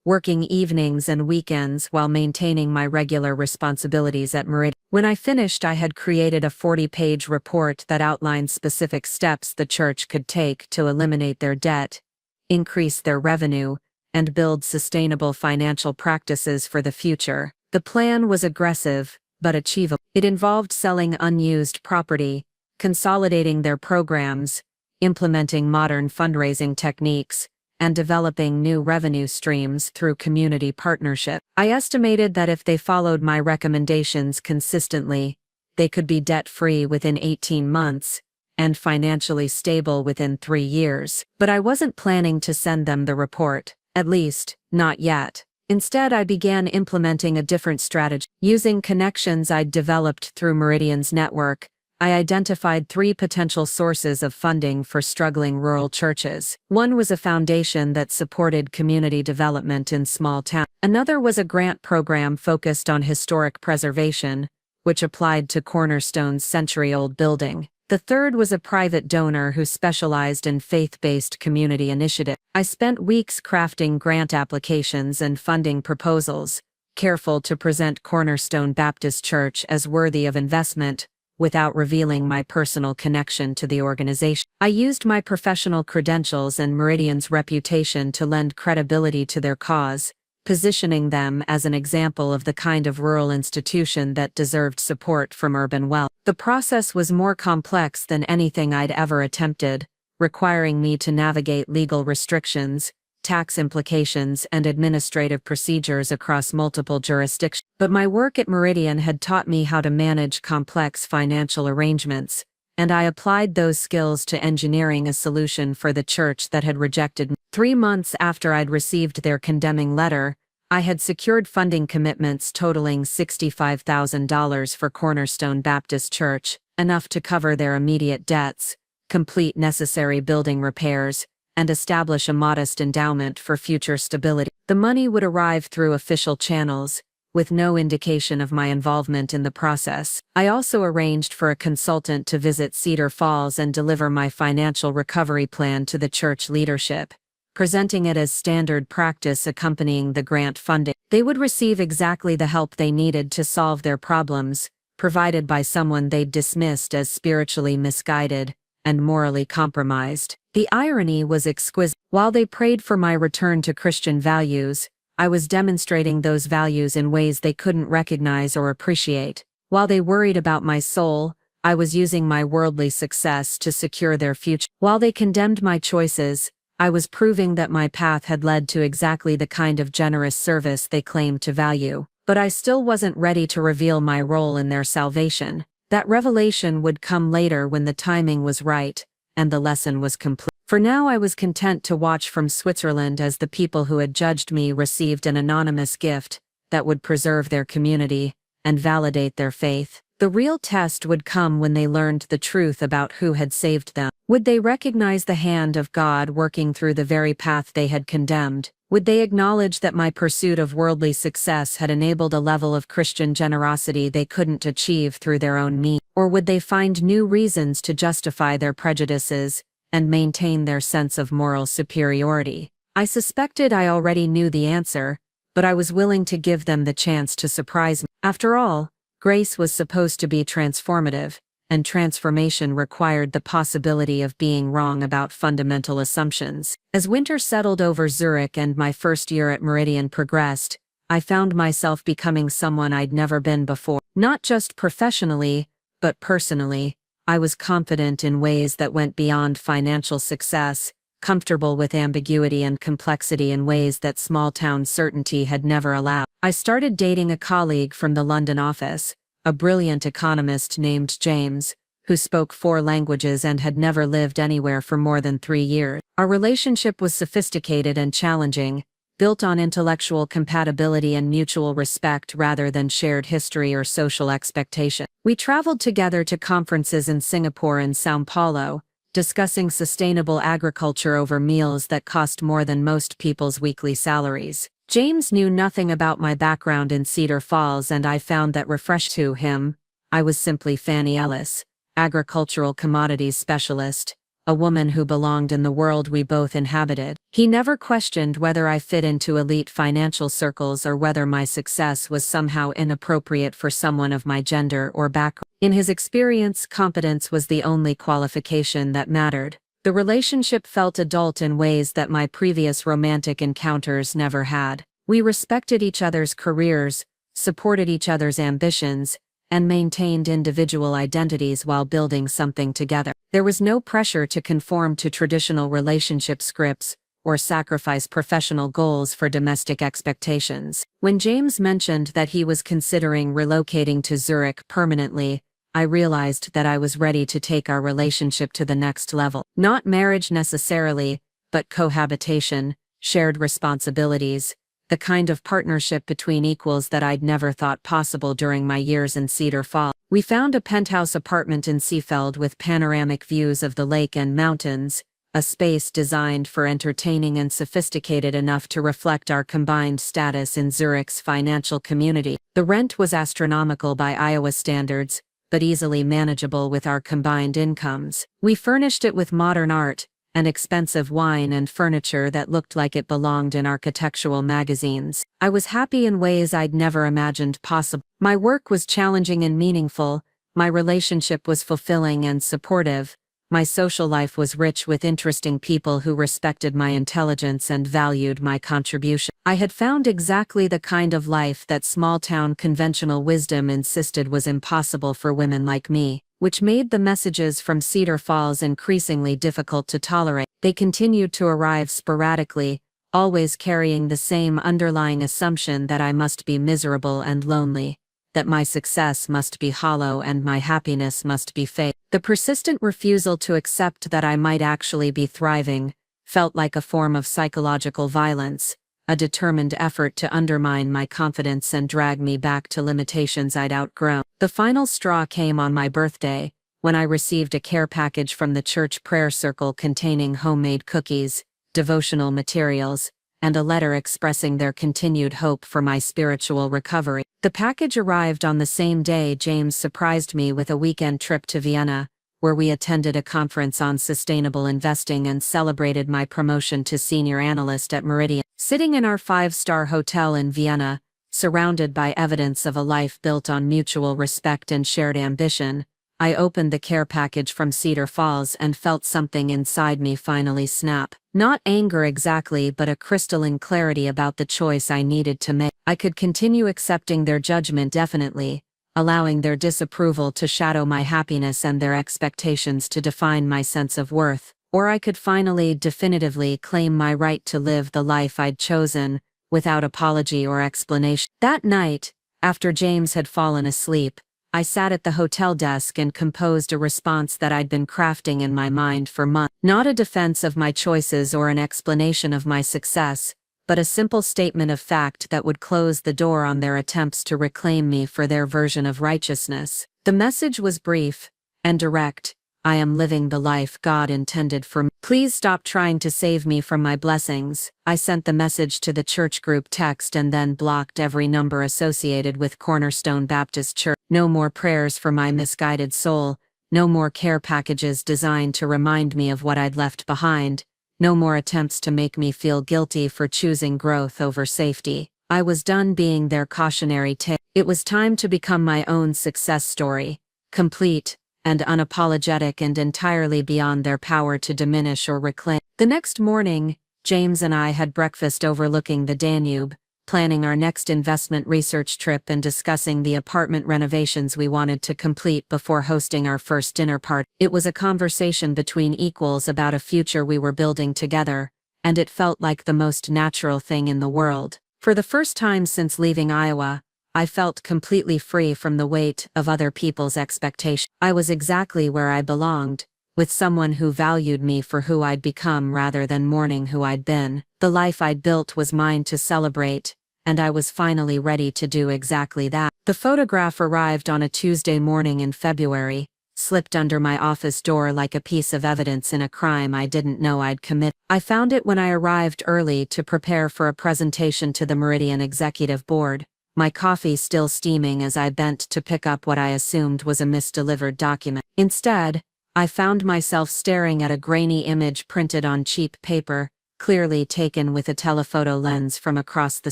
working evenings and weekends while maintaining my regular responsibilities at Meridian. When I finished, I had created a 40-page report that outlined specific steps the church could take to eliminate their debt, increase their revenue, and build sustainable financial practices for the future. The plan was aggressive, but achievable. It involved selling unused property, consolidating their programs, implementing modern fundraising techniques, and developing new revenue streams through community partnership. I estimated that if they followed my recommendations consistently, they could be debt-free within 18 months and financially stable within 3 years. But I wasn't planning to send them the report, at least, not yet. Instead, I began implementing a different strategy. Using connections I'd developed through Meridian's network, I identified 3 potential sources of funding for struggling rural churches. One was a foundation that supported community development in small towns. Another was a grant program focused on historic preservation, which applied to Cornerstone's century-old building. The third was a private donor who specialized in faith-based community initiatives. I spent weeks crafting grant applications and funding proposals, careful to present Cornerstone Baptist Church as worthy of investment, without revealing my personal connection to the organization. I used my professional credentials and Meridian's reputation to lend credibility to their cause, positioning them as an example of the kind of rural institution that deserved support from urban wealth. The process was more complex than anything I'd ever attempted, requiring me to navigate legal restrictions, tax implications, and administrative procedures across multiple jurisdictions. But my work at Meridian had taught me how to manage complex financial arrangements, and I applied those skills to engineering a solution for the church that had rejected me. 3 months after I'd received their condemning letter, I had secured funding commitments totaling $65,000 for Cornerstone Baptist Church, enough to cover their immediate debts, complete necessary building repairs, and establish a modest endowment for future stability. The money would arrive through official channels, with no indication of my involvement in the process. I also arranged for a consultant to visit Cedar Falls and deliver my financial recovery plan to the church leadership, presenting it as standard practice accompanying the grant funding. They would receive exactly the help they needed to solve their problems, provided by someone they'd dismissed as spiritually misguided and morally compromised. The irony was exquisite. While they prayed for my return to Christian values, I was demonstrating those values in ways they couldn't recognize or appreciate. While they worried about my soul, I was using my worldly success to secure their future. While they condemned my choices, I was proving that my path had led to exactly the kind of generous service they claimed to value. But I still wasn't ready to reveal my role in their salvation. That revelation would come later when the timing was right, and the lesson was complete. For now, I was content to watch from Switzerland as the people who had judged me received an anonymous gift that would preserve their community and validate their faith. The real test would come when they learned the truth about who had saved them. Would they recognize the hand of God working through the very path they had condemned? Would they acknowledge that my pursuit of worldly success had enabled a level of Christian generosity they couldn't achieve through their own means? Or would they find new reasons to justify their prejudices and maintain their sense of moral superiority? I suspected I already knew the answer, but I was willing to give them the chance to surprise me. After all, grace was supposed to be transformative, and transformation required the possibility of being wrong about fundamental assumptions. As winter settled over Zurich and my first year at Meridian progressed, I found myself becoming someone I'd never been before. Not just professionally, but personally, I was confident in ways that went beyond financial success, comfortable with ambiguity and complexity in ways that small-town certainty had never allowed. I started dating a colleague from the London office, a brilliant economist named James, who spoke 4 languages and had never lived anywhere for more than 3 years. Our relationship was sophisticated and challenging, built on intellectual compatibility and mutual respect rather than shared history or social expectation. We traveled together to conferences in Singapore and São Paulo, discussing sustainable agriculture over meals that cost more than most people's weekly salaries. James knew nothing about my background in Cedar Falls, and I found that refreshing to him. I was simply Fanny Ellis, agricultural commodities specialist, a woman who belonged in the world we both inhabited. He never questioned whether I fit into elite financial circles or whether my success was somehow inappropriate for someone of my gender or background. In his experience, competence was the only qualification that mattered. The relationship felt adult in ways that my previous romantic encounters never had. We respected each other's careers, supported each other's ambitions, and maintained individual identities while building something together. There was no pressure to conform to traditional relationship scripts or sacrifice professional goals for domestic expectations. When James mentioned that he was considering relocating to Zurich permanently, I realized that I was ready to take our relationship to the next level. Not marriage necessarily, but cohabitation, shared responsibilities, the kind of partnership between equals that I'd never thought possible during my years in Cedar Falls. We found a penthouse apartment in Seefeld with panoramic views of the lake and mountains, a space designed for entertaining and sophisticated enough to reflect our combined status in Zurich's financial community. The rent was astronomical by Iowa standards, but easily manageable with our combined incomes. We furnished it with modern art, and expensive wine and furniture that looked like it belonged in architectural magazines. I was happy in ways I'd never imagined possible. My work was challenging and meaningful, my relationship was fulfilling and supportive, my social life was rich with interesting people who respected my intelligence and valued my contribution. I had found exactly the kind of life that small-town conventional wisdom insisted was impossible for women like me, which made the messages from Cedar Falls increasingly difficult to tolerate. They continued to arrive sporadically, always carrying the same underlying assumption that I must be miserable and lonely, that my success must be hollow and my happiness must be fake. The persistent refusal to accept that I might actually be thriving felt like a form of psychological violence, a determined effort to undermine my confidence and drag me back to limitations I'd outgrown. The final straw came on my birthday, when I received a care package from the church prayer circle containing homemade cookies, devotional materials, and a letter expressing their continued hope for my spiritual recovery. The package arrived on the same day James surprised me with a weekend trip to Vienna, where we attended a conference on sustainable investing and celebrated my promotion to senior analyst at Meridian. Sitting in our 5-star hotel in Vienna, surrounded by evidence of a life built on mutual respect and shared ambition, I opened the care package from Cedar Falls and felt something inside me finally snap. Not anger exactly, but a crystalline clarity about the choice I needed to make. I could continue accepting their judgment definitely, allowing their disapproval to shadow my happiness and their expectations to define my sense of worth, or I could finally definitively claim my right to live the life I'd chosen, without apology or explanation. That night, after James had fallen asleep, I sat at the hotel desk and composed a response that I'd been crafting in my mind for months. Not a defense of my choices or an explanation of my success, but a simple statement of fact that would close the door on their attempts to reclaim me for their version of righteousness. The message was brief and direct. I am living the life God intended for me. Please stop trying to save me from my blessings. I sent the message to the church group text and then blocked every number associated with Cornerstone Baptist Church. No more prayers for my misguided soul. No more care packages designed to remind me of what I'd left behind. No more attempts to make me feel guilty for choosing growth over safety. I was done being their cautionary tale. It was time to become my own success story, complete and unapologetic and entirely beyond their power to diminish or reclaim. The next morning, James and I had breakfast overlooking the Danube, planning our next investment research trip and discussing the apartment renovations we wanted to complete before hosting our first dinner party. It was a conversation between equals about a future we were building together, and it felt like the most natural thing in the world. For the first time since leaving Iowa, I felt completely free from the weight of other people's expectations. I was exactly where I belonged, with someone who valued me for who I'd become rather than mourning who I'd been. The life I'd built was mine to celebrate, and I was finally ready to do exactly that. The photograph arrived on a Tuesday morning in February, slipped under my office door like a piece of evidence in a crime I didn't know I'd committed. I found it when I arrived early to prepare for a presentation to the Meridian Executive Board, my coffee still steaming as I bent to pick up what I assumed was a misdelivered document. Instead, I found myself staring at a grainy image printed on cheap paper, clearly taken with a telephoto lens from across the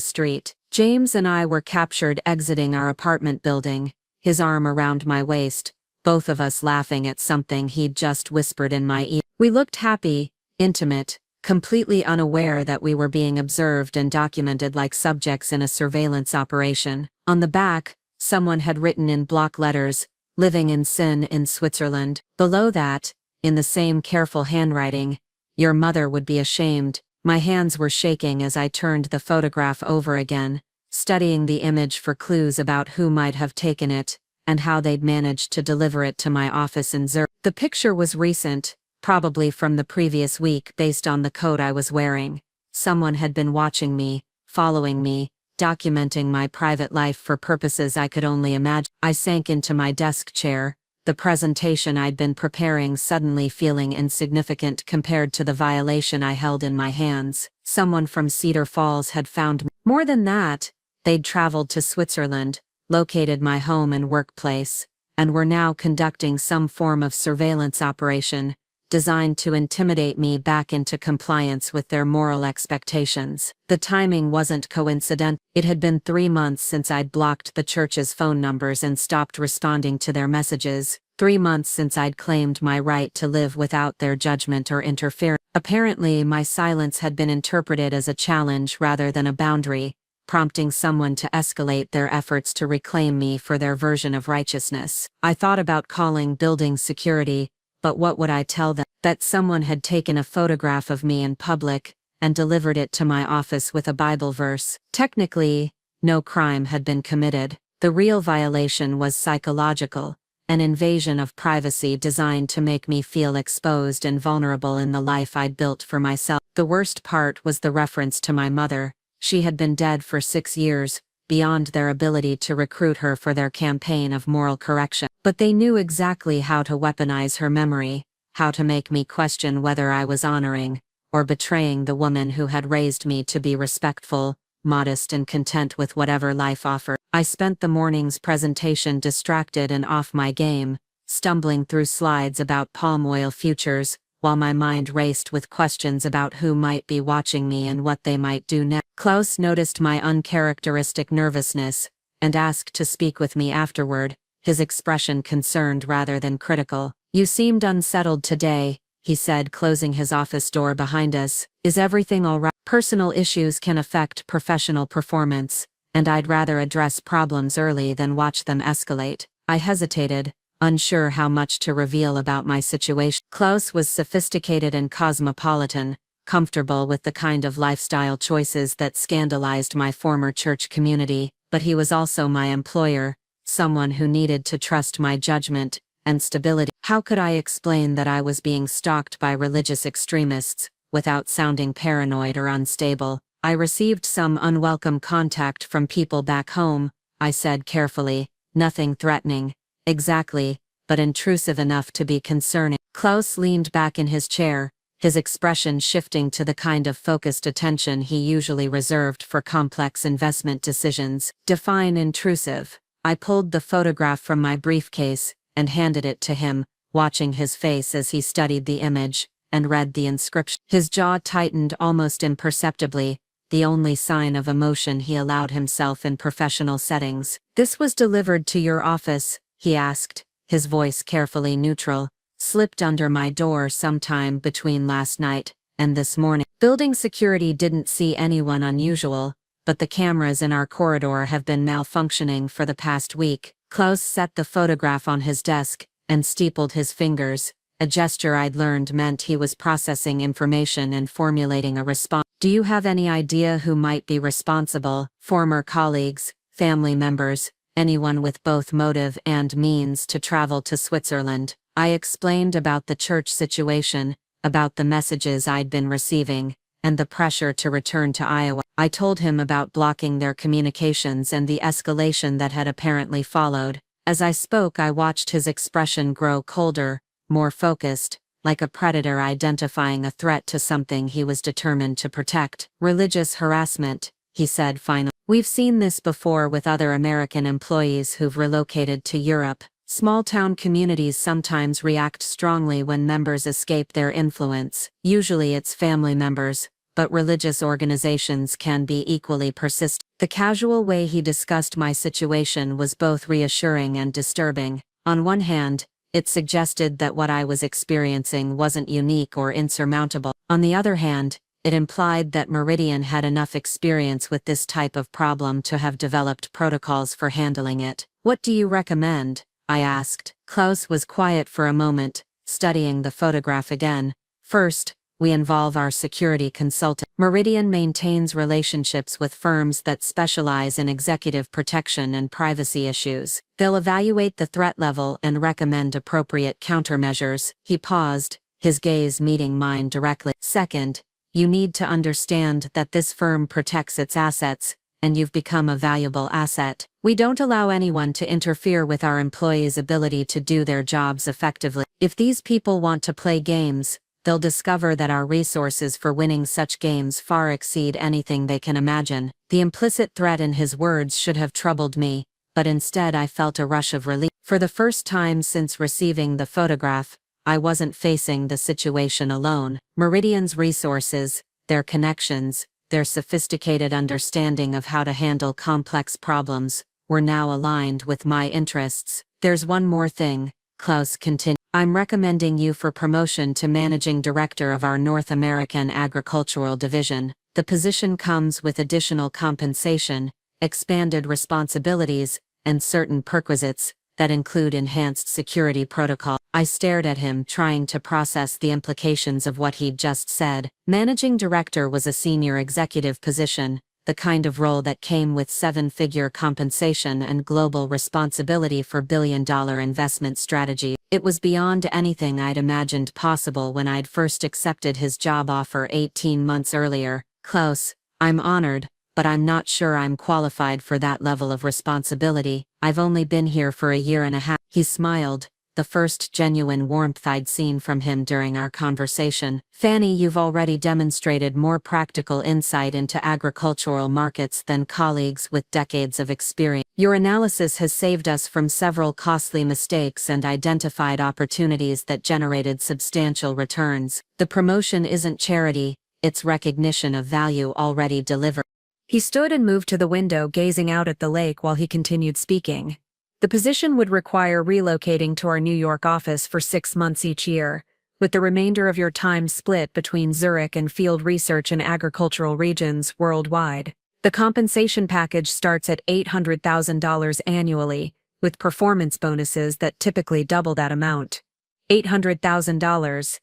street. James and I were captured exiting our apartment building, his arm around my waist, both of us laughing at something he'd just whispered in my ear. We looked happy, intimate, completely unaware that we were being observed and documented like subjects in a surveillance operation. On the back, someone had written in block letters, "Living in sin in Switzerland." Below that, in the same careful handwriting, "Your mother would be ashamed." My hands were shaking as I turned the photograph over again, studying the image for clues about who might have taken it, and how they'd managed to deliver it to my office in Zurich. The picture was recent, probably from the previous week based on the coat I was wearing. Someone had been watching me, following me, documenting my private life for purposes I could only imagine. I sank into my desk chair, the presentation I'd been preparing suddenly feeling insignificant compared to the violation I held in my hands. Someone from Cedar Falls had found me. More than that, they'd traveled to Switzerland, located my home and workplace, and were now conducting some form of surveillance operation, designed to intimidate me back into compliance with their moral expectations. The timing wasn't coincidental. It had been 3 months since I'd blocked the church's phone numbers and stopped responding to their messages, 3 months since I'd claimed my right to live without their judgment or interference. Apparently, my silence had been interpreted as a challenge rather than a boundary, prompting someone to escalate their efforts to reclaim me for their version of righteousness. I thought about calling building security, but what would I tell them? That someone had taken a photograph of me in public and delivered it to my office with a Bible verse. Technically, no crime had been committed. The real violation was psychological, an invasion of privacy designed to make me feel exposed and vulnerable in the life I'd built for myself. The worst part was the reference to my mother. She had been dead for 6 years, beyond their ability to recruit her for their campaign of moral correction. But they knew exactly how to weaponize her memory, how to make me question whether I was honoring or betraying the woman who had raised me to be respectful, modest and content with whatever life offered. I spent the morning's presentation distracted and off my game, stumbling through slides about palm oil futures, while my mind raced with questions about who might be watching me and what they might do next. Klaus noticed my uncharacteristic nervousness, and asked to speak with me afterward, his expression concerned rather than critical. "You seemed unsettled today," he said, closing his office door behind us. "Is everything all right?" Personal issues can affect professional performance, and I'd rather address problems early than watch them escalate. I hesitated, unsure how much to reveal about my situation. Klaus was sophisticated and cosmopolitan, comfortable with the kind of lifestyle choices that scandalized my former church community, but he was also my employer, someone who needed to trust my judgment and stability. How could I explain that I was being stalked by religious extremists, without sounding paranoid or unstable? "I received some unwelcome contact from people back home," I said carefully, "nothing threatening, exactly, but intrusive enough to be concerning." Klaus leaned back in his chair, his expression shifting to the kind of focused attention he usually reserved for complex investment decisions. "Define intrusive." I pulled the photograph from my briefcase and handed it to him, watching his face as he studied the image and read the inscription. His jaw tightened almost imperceptibly, the only sign of emotion he allowed himself in professional settings. "This was delivered to your office?" he asked, his voice carefully neutral. "Slipped under my door sometime between last night and this morning." Building security didn't see anyone unusual, but the cameras in our corridor have been malfunctioning for the past week. Klaus set the photograph on his desk and steepled his fingers, a gesture I'd learned meant he was processing information and formulating a response. "Do you have any idea who might be responsible? Former colleagues, family members, anyone with both motive and means to travel to Switzerland?" I explained about the church situation, about the messages I'd been receiving, and the pressure to return to Iowa. I told him about blocking their communications and the escalation that had apparently followed. As I spoke, I watched his expression grow colder, more focused, like a predator identifying a threat to something he was determined to protect. "Religious harassment," he said finally. "We've seen this before with other American employees who've relocated to Europe. Small-town communities sometimes react strongly when members escape their influence. Usually it's family members, but religious organizations can be equally persistent." The casual way he discussed my situation was both reassuring and disturbing. On one hand, it suggested that what I was experiencing wasn't unique or insurmountable. On the other hand, it implied that Meridian had enough experience with this type of problem to have developed protocols for handling it. "What do you recommend?" I asked. Klaus was quiet for a moment, studying the photograph again. "First, we involve our security consultant. Meridian maintains relationships with firms that specialize in executive protection and privacy issues. They'll evaluate the threat level and recommend appropriate countermeasures." He paused, his gaze meeting mine directly. "Second, you need to understand that this firm protects its assets, and you've become a valuable asset. We don't allow anyone to interfere with our employees' ability to do their jobs effectively. If these people want to play games, they'll discover that our resources for winning such games far exceed anything they can imagine." The implicit threat in his words should have troubled me, but instead I felt a rush of relief. For the first time since receiving the photograph, I wasn't facing the situation alone. Meridian's resources, their connections, their sophisticated understanding of how to handle complex problems, were now aligned with my interests. "There's one more thing," Klaus continued. "I'm recommending you for promotion to Managing Director of our North American Agricultural Division. The position comes with additional compensation, expanded responsibilities, and certain perquisites that include enhanced security protocol." I stared at him, trying to process the implications of what he'd just said. Managing Director was a senior executive position, the kind of role that came with seven-figure compensation and global responsibility for billion-dollar investment strategy. It was beyond anything I'd imagined possible when I'd first accepted his job offer 18 months earlier. "Klaus, I'm honored, but I'm not sure I'm qualified for that level of responsibility. I've only been here for a year and a half." He smiled, the first genuine warmth I'd seen from him during our conversation. "Fanny, you've already demonstrated more practical insight into agricultural markets than colleagues with decades of experience. Your analysis has saved us from several costly mistakes and identified opportunities that generated substantial returns. The promotion isn't charity, it's recognition of value already delivered." He stood and moved to the window, gazing out at the lake while he continued speaking. "The position would require relocating to our New York office for 6 months each year, with the remainder of your time split between Zurich and field research in agricultural regions worldwide. The compensation package starts at $800,000 annually, with performance bonuses that typically double that amount." $800,000.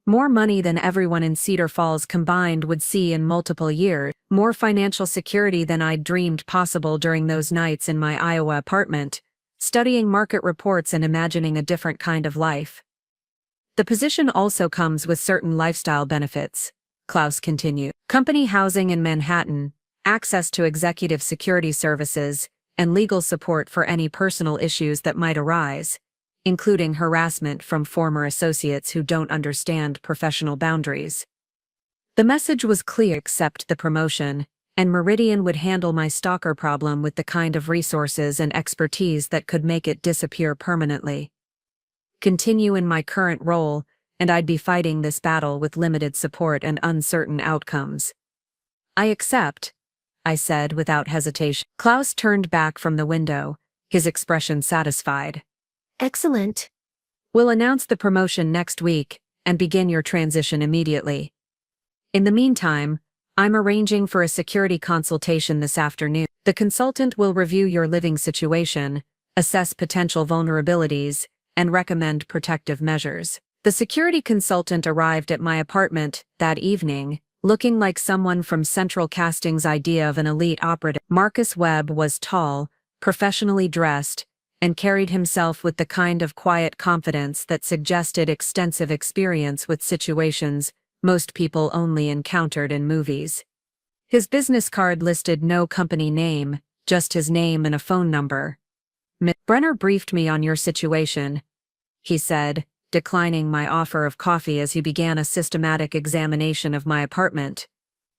More money than everyone in Cedar Falls combined would see in multiple years. More financial security than I'd dreamed possible during those nights in my Iowa apartment, studying market reports and imagining a different kind of life. "The position also comes with certain lifestyle benefits," Klaus continued. "Company housing in Manhattan, access to executive security services, and legal support for any personal issues that might arise, including harassment from former associates who don't understand professional boundaries." The message was clear: accept the promotion, and Meridian would handle my stalker problem with the kind of resources and expertise that could make it disappear permanently. Continue in my current role, and I'd be fighting this battle with limited support and uncertain outcomes. "I accept," I said without hesitation. Klaus turned back from the window, his expression satisfied. "Excellent. We'll announce the promotion next week and begin your transition immediately. In the meantime, I'm arranging for a security consultation this afternoon. The consultant will review your living situation, assess potential vulnerabilities, and recommend protective measures." The security consultant arrived at my apartment that evening, looking like someone from Central Casting's idea of an elite operative. Marcus Webb was tall, professionally dressed, and carried himself with the kind of quiet confidence that suggested extensive experience with situations most people only encountered in movies. His business card listed no company name, just his name and a phone number. "Brenner briefed me on your situation," he said, declining my offer of coffee as he began a systematic examination of my apartment.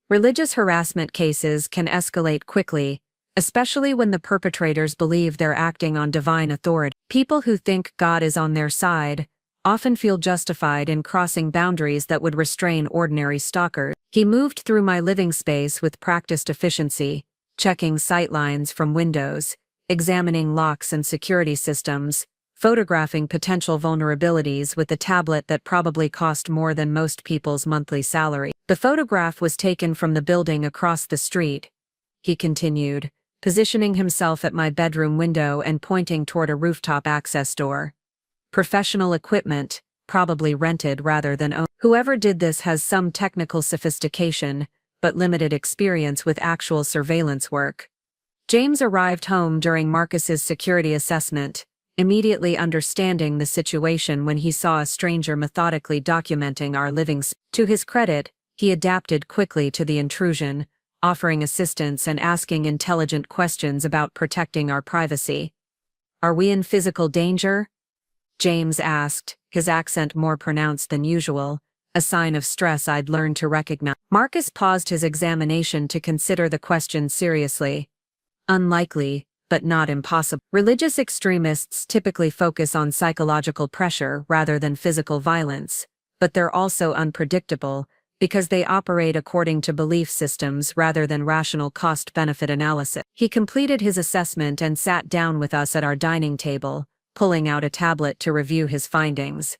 "Religious harassment cases can escalate quickly, especially when the perpetrators believe they're acting on divine authority. People who think God is on their side often feel justified in crossing boundaries that would restrain ordinary stalkers." He moved through my living space with practiced efficiency, checking sightlines from windows, examining locks and security systems, photographing potential vulnerabilities with a tablet that probably cost more than most people's monthly salary. The photograph was taken from the building across the street, he continued, positioning himself at my bedroom window and pointing toward a rooftop access door. Professional equipment, probably rented rather than owned. Whoever did this has some technical sophistication, but limited experience with actual surveillance work. James arrived home during Marcus's security assessment, immediately understanding the situation when he saw a stranger methodically documenting our living space. To his credit, he adapted quickly to the intrusion, offering assistance and asking intelligent questions about protecting our privacy. "Are we in physical danger?" James asked, his accent more pronounced than usual, a sign of stress I'd learned to recognize. Marcus paused his examination to consider the question seriously. "Unlikely, but not impossible." Religious extremists typically focus on psychological pressure rather than physical violence, but they're also unpredictable, because they operate according to belief systems rather than rational cost-benefit analysis. He completed his assessment and sat down with us at our dining table, pulling out a tablet to review his findings.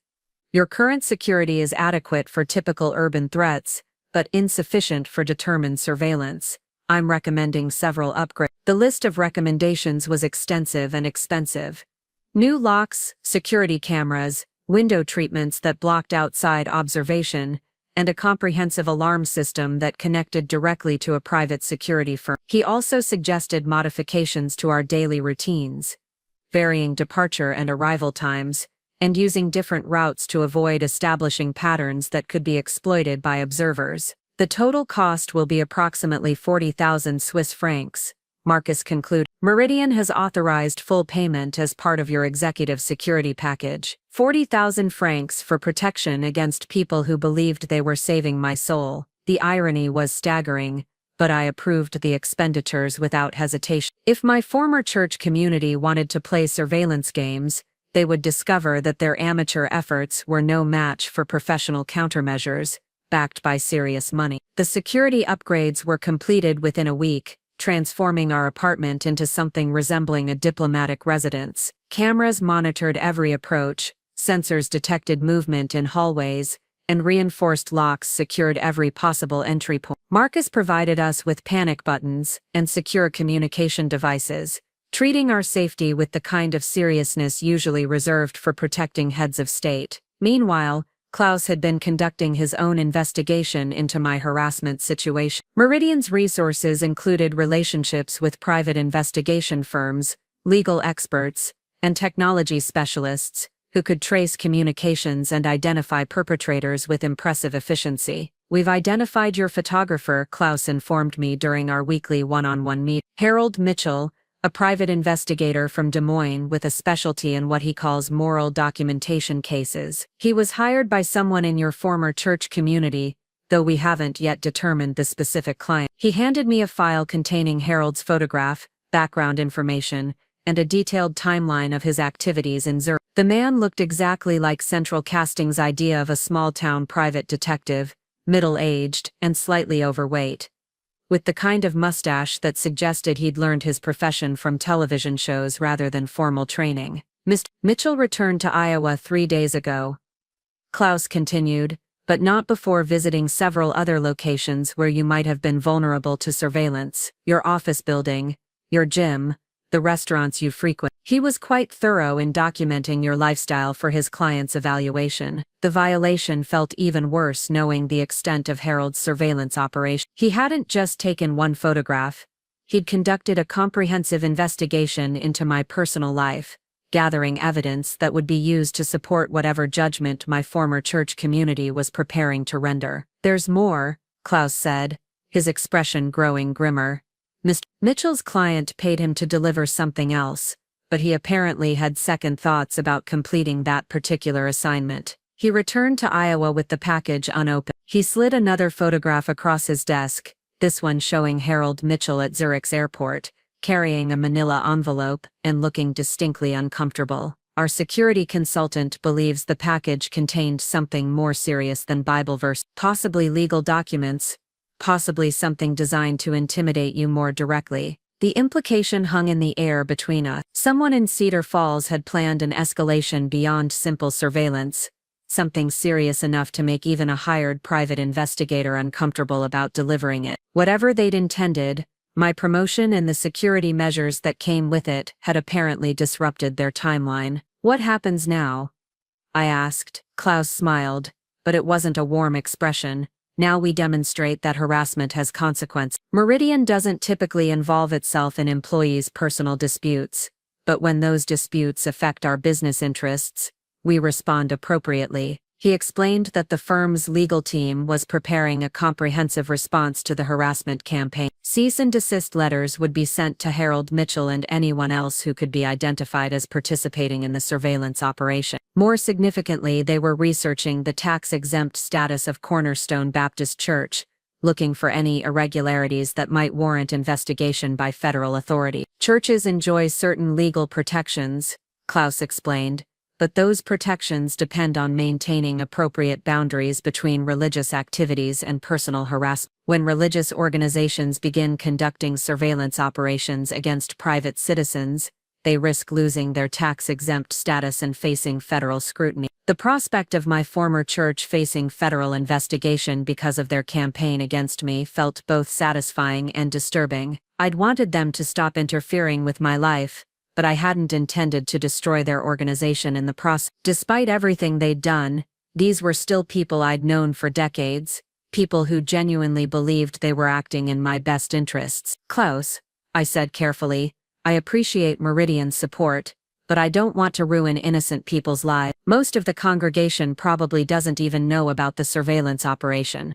"Your current security is adequate for typical urban threats, but insufficient for determined surveillance. I'm recommending several upgrades." The list of recommendations was extensive and expensive. New locks, security cameras, window treatments that blocked outside observation, and a comprehensive alarm system that connected directly to a private security firm. He also suggested modifications to our daily routines, varying departure and arrival times, and using different routes to avoid establishing patterns that could be exploited by observers. "The total cost will be approximately 40,000 Swiss francs, Marcus concluded. "Meridian has authorized full payment as part of your executive security package. 40,000 francs for protection against people who believed they were saving my soul." The irony was staggering, but I approved the expenditures without hesitation. If my former church community wanted to play surveillance games, they would discover that their amateur efforts were no match for professional countermeasures, backed by serious money. The security upgrades were completed within a week, transforming our apartment into something resembling a diplomatic residence. Cameras monitored every approach, sensors detected movement in hallways, and reinforced locks secured every possible entry point. Marcus provided us with panic buttons and secure communication devices, treating our safety with the kind of seriousness usually reserved for protecting heads of state. Meanwhile, Klaus had been conducting his own investigation into my harassment situation. Meridian's resources included relationships with private investigation firms, legal experts, and technology specialists, who could trace communications and identify perpetrators with impressive efficiency. "We've identified your photographer," Klaus informed me during our weekly one-on-one meeting. "Harold Mitchell, a private investigator from Des Moines with a specialty in what he calls moral documentation cases. He was hired by someone in your former church community, though we haven't yet determined the specific client." He handed me a file containing Harold's photograph, background information, and a detailed timeline of his activities in Zurich. The man looked exactly like Central Casting's idea of a small-town private detective, middle-aged and slightly overweight, with the kind of mustache that suggested he'd learned his profession from television shows rather than formal training. "Mr. Mitchell returned to Iowa 3 days ago," Klaus continued, "but not before visiting several other locations where you might have been vulnerable to surveillance: your office building, your gym, the restaurants you frequent. He was quite thorough in documenting your lifestyle for his client's evaluation." The violation felt even worse knowing the extent of Harold's surveillance operation. He hadn't just taken one photograph. He'd conducted a comprehensive investigation into my personal life, gathering evidence that would be used to support whatever judgment my former church community was preparing to render. "There's more," Klaus said, his expression growing grimmer. "Mr. Mitchell's client paid him to deliver something else, but he apparently had second thoughts about completing that particular assignment. He returned to Iowa with the package unopened." He slid another photograph across his desk, this one showing Harold Mitchell at Zurich's airport, carrying a manila envelope and looking distinctly uncomfortable. "Our security consultant believes the package contained something more serious than Bible verse, possibly legal documents, possibly something designed to intimidate you more directly." The implication hung in the air between us. Someone in Cedar Falls had planned an escalation beyond simple surveillance, something serious enough to make even a hired private investigator uncomfortable about delivering it. Whatever they'd intended, my promotion and the security measures that came with it had apparently disrupted their timeline. What happens now? I asked. Klaus smiled, but it wasn't a warm expression. Now we demonstrate that harassment has consequence. Meridian doesn't typically involve itself in employees' personal disputes, but when those disputes affect our business interests, we respond appropriately. He explained that the firm's legal team was preparing a comprehensive response to the harassment campaign. Cease and desist letters would be sent to Harold Mitchell and anyone else who could be identified as participating in the surveillance operation. More significantly, they were researching the tax-exempt status of Cornerstone Baptist Church, looking for any irregularities that might warrant investigation by federal authority. Churches enjoy certain legal protections, Klaus explained, but those protections depend on maintaining appropriate boundaries between religious activities and personal harassment. When religious organizations begin conducting surveillance operations against private citizens, they risk losing their tax-exempt status and facing federal scrutiny. The prospect of my former church facing federal investigation because of their campaign against me felt both satisfying and disturbing. I'd wanted them to stop interfering with my life, but I hadn't intended to destroy their organization in the process. Despite everything they'd done, these were still people I'd known for decades, people who genuinely believed they were acting in my best interests. Klaus, I said carefully, I appreciate Meridian's support, but I don't want to ruin innocent people's lives. Most of the congregation probably doesn't even know about the surveillance operation.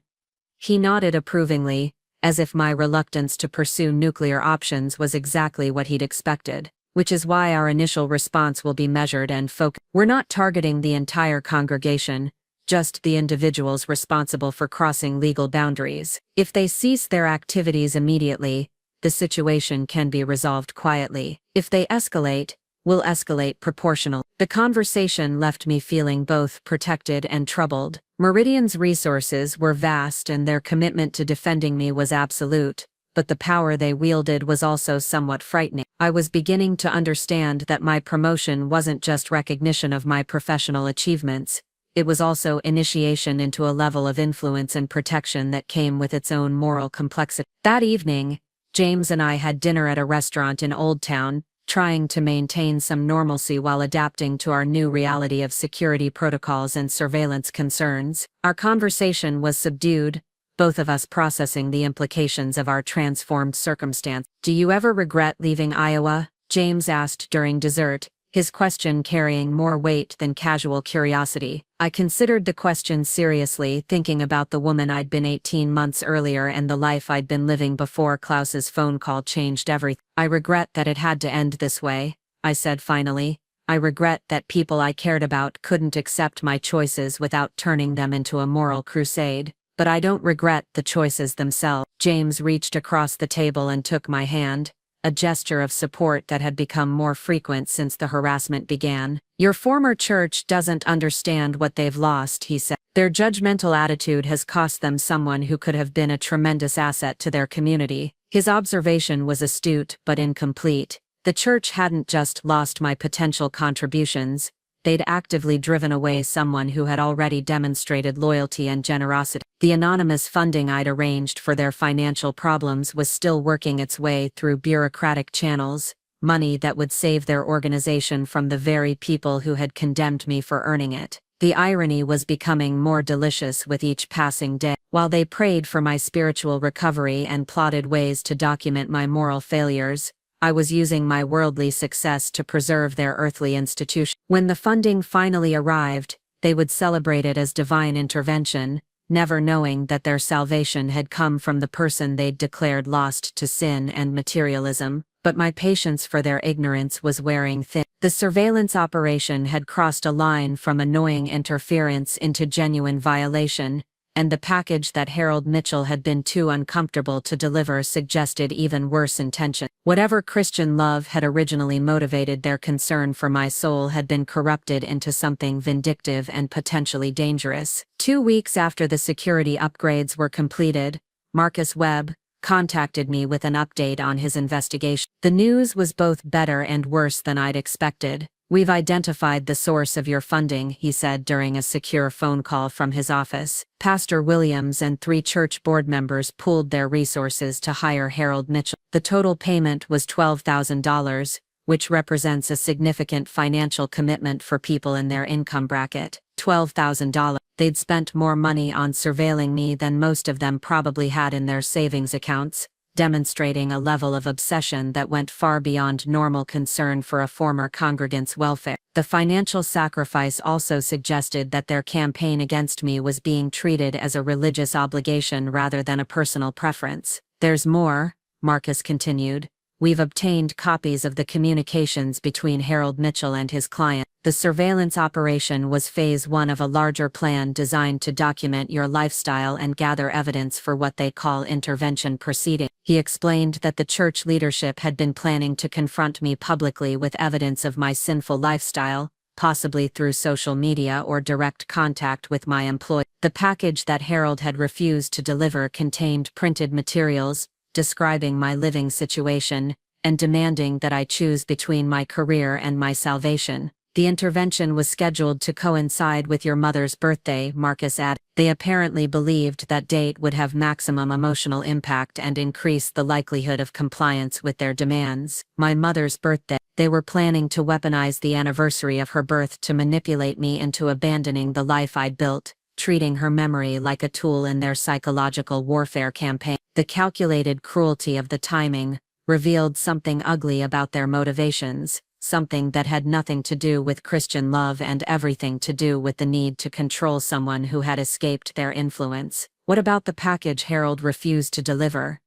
He nodded approvingly, as if my reluctance to pursue nuclear options was exactly what he'd expected. Which is why our initial response will be measured and focused. We're not targeting the entire congregation, just the individuals responsible for crossing legal boundaries. If they cease their activities immediately, the situation can be resolved quietly. If they escalate, we'll escalate proportional. The conversation left me feeling both protected and troubled. Meridian's resources were vast and their commitment to defending me was absolute, but the power they wielded was also somewhat frightening. I was beginning to understand that my promotion wasn't just recognition of my professional achievements, it was also initiation into a level of influence and protection that came with its own moral complexity. That evening, James and I had dinner at a restaurant in Old Town, trying to maintain some normalcy while adapting to our new reality of security protocols and surveillance concerns. Our conversation was subdued, both of us processing the implications of our transformed circumstance. Do you ever regret leaving Iowa? James asked during dessert, his question carrying more weight than casual curiosity. I considered the question seriously, thinking about the woman I'd been 18 months earlier and the life I'd been living before Klaus's phone call changed everything. I regret that it had to end this way, I said finally. I regret that people I cared about couldn't accept my choices without turning them into a moral crusade. But I don't regret the choices themselves. James reached across the table and took my hand, a gesture of support that had become more frequent since the harassment began. Your former church doesn't understand what they've lost, he said. Their judgmental attitude has cost them someone who could have been a tremendous asset to their community. His observation was astute but incomplete. The church hadn't just lost my potential contributions, they'd actively driven away someone who had already demonstrated loyalty and generosity. The anonymous funding I'd arranged for their financial problems was still working its way through bureaucratic channels, money that would save their organization from the very people who had condemned me for earning it. The irony was becoming more delicious with each passing day. While they prayed for my spiritual recovery and plotted ways to document my moral failures, I was using my worldly success to preserve their earthly institution. When the funding finally arrived, they would celebrate it as divine intervention, never knowing that their salvation had come from the person they'd declared lost to sin and materialism. But my patience for their ignorance was wearing thin. The surveillance operation had crossed a line from annoying interference into genuine violation, and the package that Harold Mitchell had been too uncomfortable to deliver suggested even worse intention. Whatever Christian love had originally motivated their concern for my soul had been corrupted into something vindictive and potentially dangerous. 2 weeks after the security upgrades were completed, Marcus Webb, contacted me with an update on his investigation. The news was both better and worse than I'd expected. "We've identified the source of your funding," he said during a secure phone call from his office. Pastor Williams and 3 church board members pooled their resources to hire Harold Mitchell. The total payment was $12,000, which represents a significant financial commitment for people in their income bracket. $12,000. They'd spent more money on surveilling me than most of them probably had in their savings accounts, demonstrating a level of obsession that went far beyond normal concern for a former congregant's welfare. The financial sacrifice also suggested that their campaign against me was being treated as a religious obligation rather than a personal preference. "There's more," Marcus continued. "We've obtained copies of the communications between Harold Mitchell and his client. The surveillance operation was phase 1 of a larger plan designed to document your lifestyle and gather evidence for what they call intervention proceedings." He explained that the church leadership had been planning to confront me publicly with evidence of my sinful lifestyle, possibly through social media or direct contact with my employee. The package that Harold had refused to deliver contained printed materials describing my living situation, and demanding that I choose between my career and my salvation. "The intervention was scheduled to coincide with your mother's birthday," Marcus added. "They apparently believed that date would have maximum emotional impact and increase the likelihood of compliance with their demands." My mother's birthday. They were planning to weaponize the anniversary of her birth to manipulate me into abandoning the life I'd built, treating her memory like a tool in their psychological warfare campaign. The calculated cruelty of the timing revealed something ugly about their motivations, something that had nothing to do with Christian love and everything to do with the need to control someone who had escaped their influence. "What about the package Harold refused to deliver?"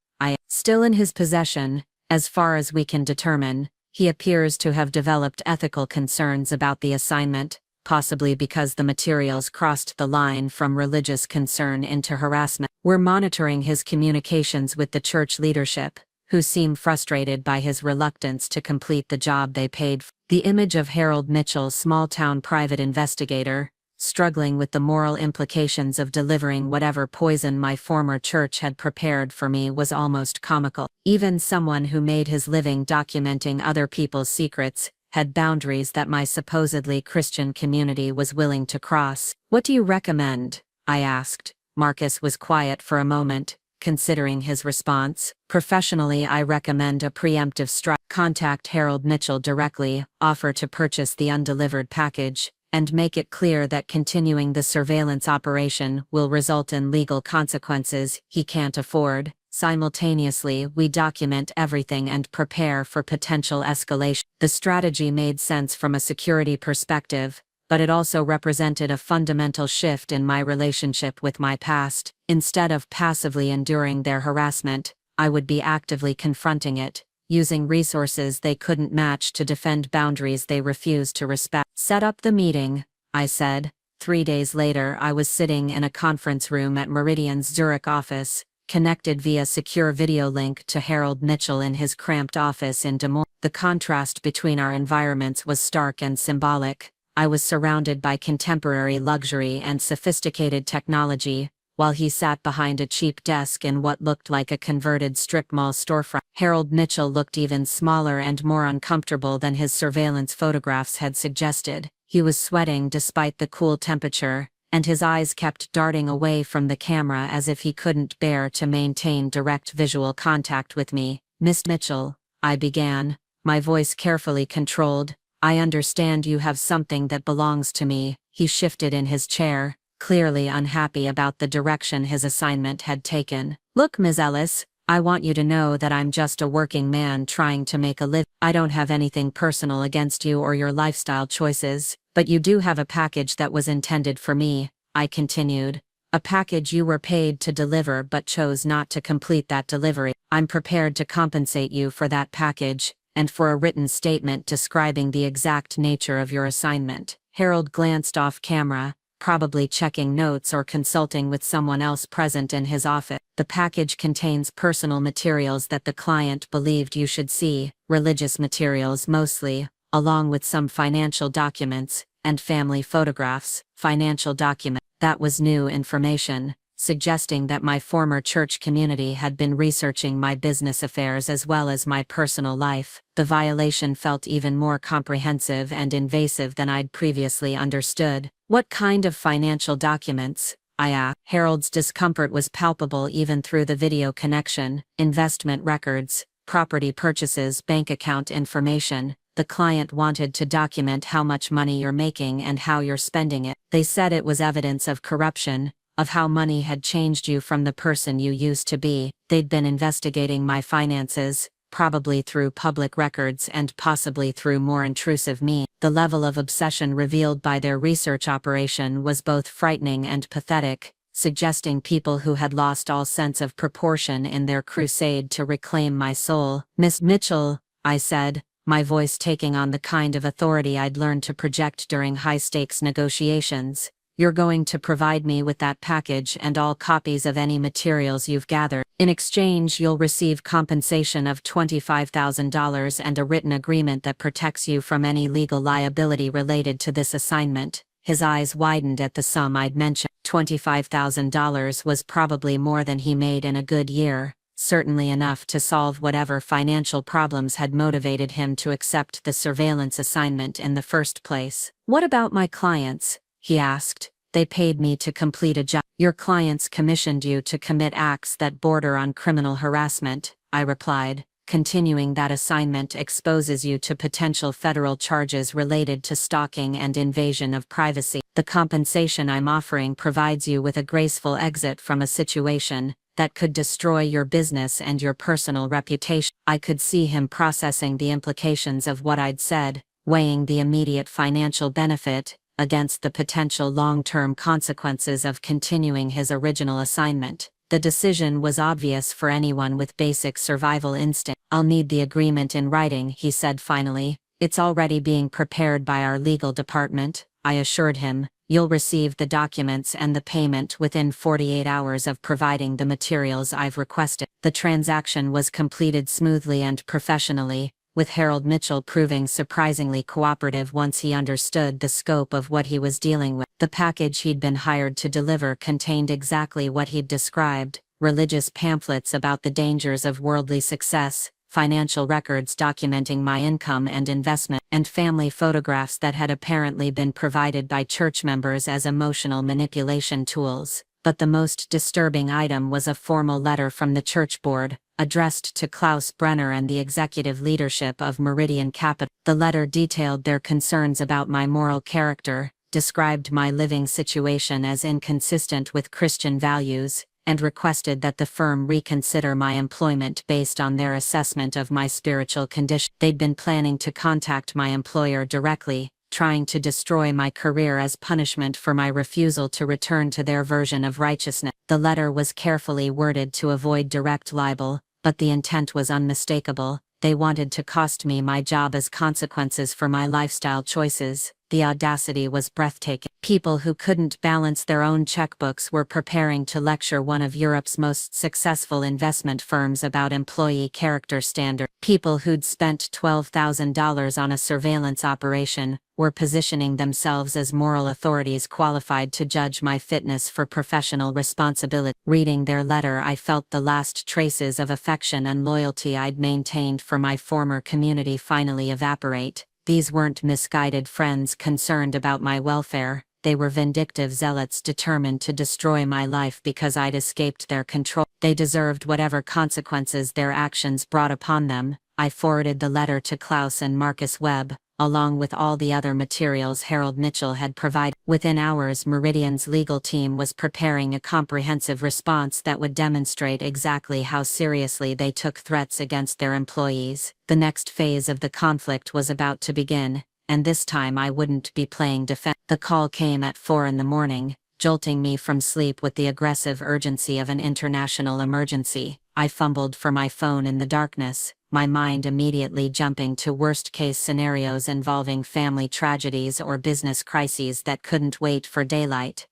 "Still in his possession, as far as we can determine. He appears to have developed ethical concerns about the assignment, possibly because the materials crossed the line from religious concern into harassment. We're monitoring his communications with the church leadership, who seem frustrated by his reluctance to complete the job they paid for." The image of Harold Mitchell, small-town private investigator, struggling with the moral implications of delivering whatever poison my former church had prepared for me, was almost comical. Even someone who made his living documenting other people's secrets had boundaries that my supposedly Christian community was willing to cross. "What do you recommend?" I asked. Marcus was quiet for a moment, considering his response. "Professionally, I recommend a preemptive strike. Contact Harold Mitchell directly, offer to purchase the undelivered package, and make it clear that continuing the surveillance operation will result in legal consequences he can't afford. Simultaneously, we document everything and prepare for potential escalation." The strategy made sense from a security perspective, but it also represented a fundamental shift in my relationship with my past. Instead of passively enduring their harassment, I would be actively confronting it, using resources they couldn't match to defend boundaries they refused to respect. "Set up the meeting," I said. 3 days later, I was sitting in a conference room at Meridian's Zurich office, connected via secure video link to Harold Mitchell in his cramped office in Des Moines. The contrast between our environments was stark and symbolic. I was surrounded by contemporary luxury and sophisticated technology, while he sat behind a cheap desk in what looked like a converted strip mall storefront. Harold Mitchell looked even smaller and more uncomfortable than his surveillance photographs had suggested. He was sweating despite the cool temperature, and his eyes kept darting away from the camera as if he couldn't bear to maintain direct visual contact with me. "Miss Mitchell," I began, my voice carefully controlled, "I understand you have something that belongs to me." He shifted in his chair, clearly unhappy about the direction his assignment had taken. "Look, Ms. Ellis, I want you to know that I'm just a working man trying to make a living. I don't have anything personal against you or your lifestyle choices, but you do have a package that was intended for me," I continued. "A package you were paid to deliver but chose not to complete that delivery. I'm prepared to compensate you for that package, and for a written statement describing the exact nature of your assignment." Harold glanced off camera, probably checking notes or consulting with someone else present in his office. "The package contains personal materials that the client believed you should see, religious materials mostly, along with some financial documents, and family photographs." Financial document. That was new information. suggesting that my former church community had been researching my business affairs as well as my personal life. The violation felt even more comprehensive and invasive than I'd previously understood. "What kind of financial documents?" I asked. Harold's discomfort was palpable even through the video connection. "Investment records, property purchases, bank account information. The client wanted to document how much money you're making and how you're spending it. They said it was evidence of corruption, of how money had changed you from the person you used to be. They'd been investigating my finances, probably through public records and possibly through more intrusive means. The level of obsession revealed by their research operation was both frightening and pathetic, suggesting people who had lost all sense of proportion in their crusade to reclaim my soul." "Miss Mitchell," I said, my voice taking on the kind of authority I'd learned to project during high-stakes negotiations, "you're going to provide me with that package and all copies of any materials you've gathered. In exchange, you'll receive compensation of $25,000 and a written agreement that protects you from any legal liability related to this assignment." His eyes widened at the sum I'd mentioned. $25,000 was probably more than he made in a good year, certainly enough to solve whatever financial problems had motivated him to accept the surveillance assignment in the first place. "What about my clients?" he asked. "They paid me to complete a job." "Your clients commissioned you to commit acts that border on criminal harassment," I replied. "Continuing that assignment exposes you to potential federal charges related to stalking and invasion of privacy. The compensation I'm offering provides you with a graceful exit from a situation that could destroy your business and your personal reputation." I could see him processing the implications of what I'd said, weighing the immediate financial benefit against the potential long-term consequences of continuing his original assignment. The decision was obvious for anyone with basic survival instinct. "I'll need the agreement in writing," he said finally. "It's already being prepared by our legal department," I assured him. "You'll receive the documents and the payment within 48 hours of providing the materials I've requested." The transaction was completed smoothly and professionally, with Harold Mitchell proving surprisingly cooperative once he understood the scope of what he was dealing with. The package he'd been hired to deliver contained exactly what he'd described: religious pamphlets about the dangers of worldly success, financial records documenting my income and investment, and family photographs that had apparently been provided by church members as emotional manipulation tools. But the most disturbing item was a formal letter from the church board, addressed to Klaus Brenner and the executive leadership of Meridian Capital. The letter detailed their concerns about my moral character, described my living situation as inconsistent with Christian values, and requested that the firm reconsider my employment based on their assessment of my spiritual condition. They'd been planning to contact my employer directly, trying to destroy my career as punishment for my refusal to return to their version of righteousness. The letter was carefully worded to avoid direct libel, but the intent was unmistakable. They wanted to cost me my job as consequences for my lifestyle choices. The audacity was breathtaking. People who couldn't balance their own checkbooks were preparing to lecture one of Europe's most successful investment firms about employee character standards. People who'd spent $12,000 on a surveillance operation were positioning themselves as moral authorities qualified to judge my fitness for professional responsibility. Reading their letter, I felt the last traces of affection and loyalty I'd maintained for my former community finally evaporate. These weren't misguided friends concerned about my welfare, they were vindictive zealots determined to destroy my life because I'd escaped their control. They deserved whatever consequences their actions brought upon them. I forwarded the letter to Klaus and Marcus Webb, along with all the other materials Harold Mitchell had provided. Within hours, Meridian's legal team was preparing a comprehensive response that would demonstrate exactly how seriously they took threats against their employees. The next phase of the conflict was about to begin, and this time I wouldn't be playing defense. The call came at 4 in the morning, jolting me from sleep with the aggressive urgency of an international emergency. I fumbled for my phone in the darkness, my mind immediately jumping to worst-case scenarios involving family tragedies or business crises that couldn't wait for daylight.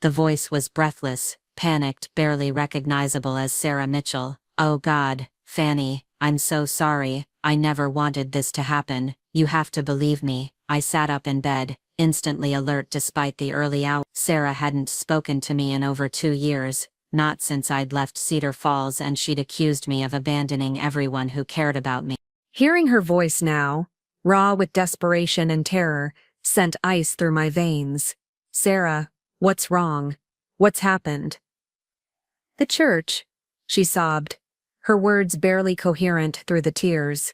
The voice was breathless, panicked, barely recognizable as Sarah Mitchell. "Oh God, Fanny, I'm so sorry, I never wanted this to happen. You have to believe me." I sat up in bed, instantly alert despite the early hours. Sarah hadn't spoken to me in over 2 years, not since I'd left Cedar Falls, and she'd accused me of abandoning everyone who cared about me. Hearing her voice now, raw with desperation and terror, sent ice through my veins. Sarah, what's wrong? What's happened? The church, she sobbed, her words barely coherent through the tears.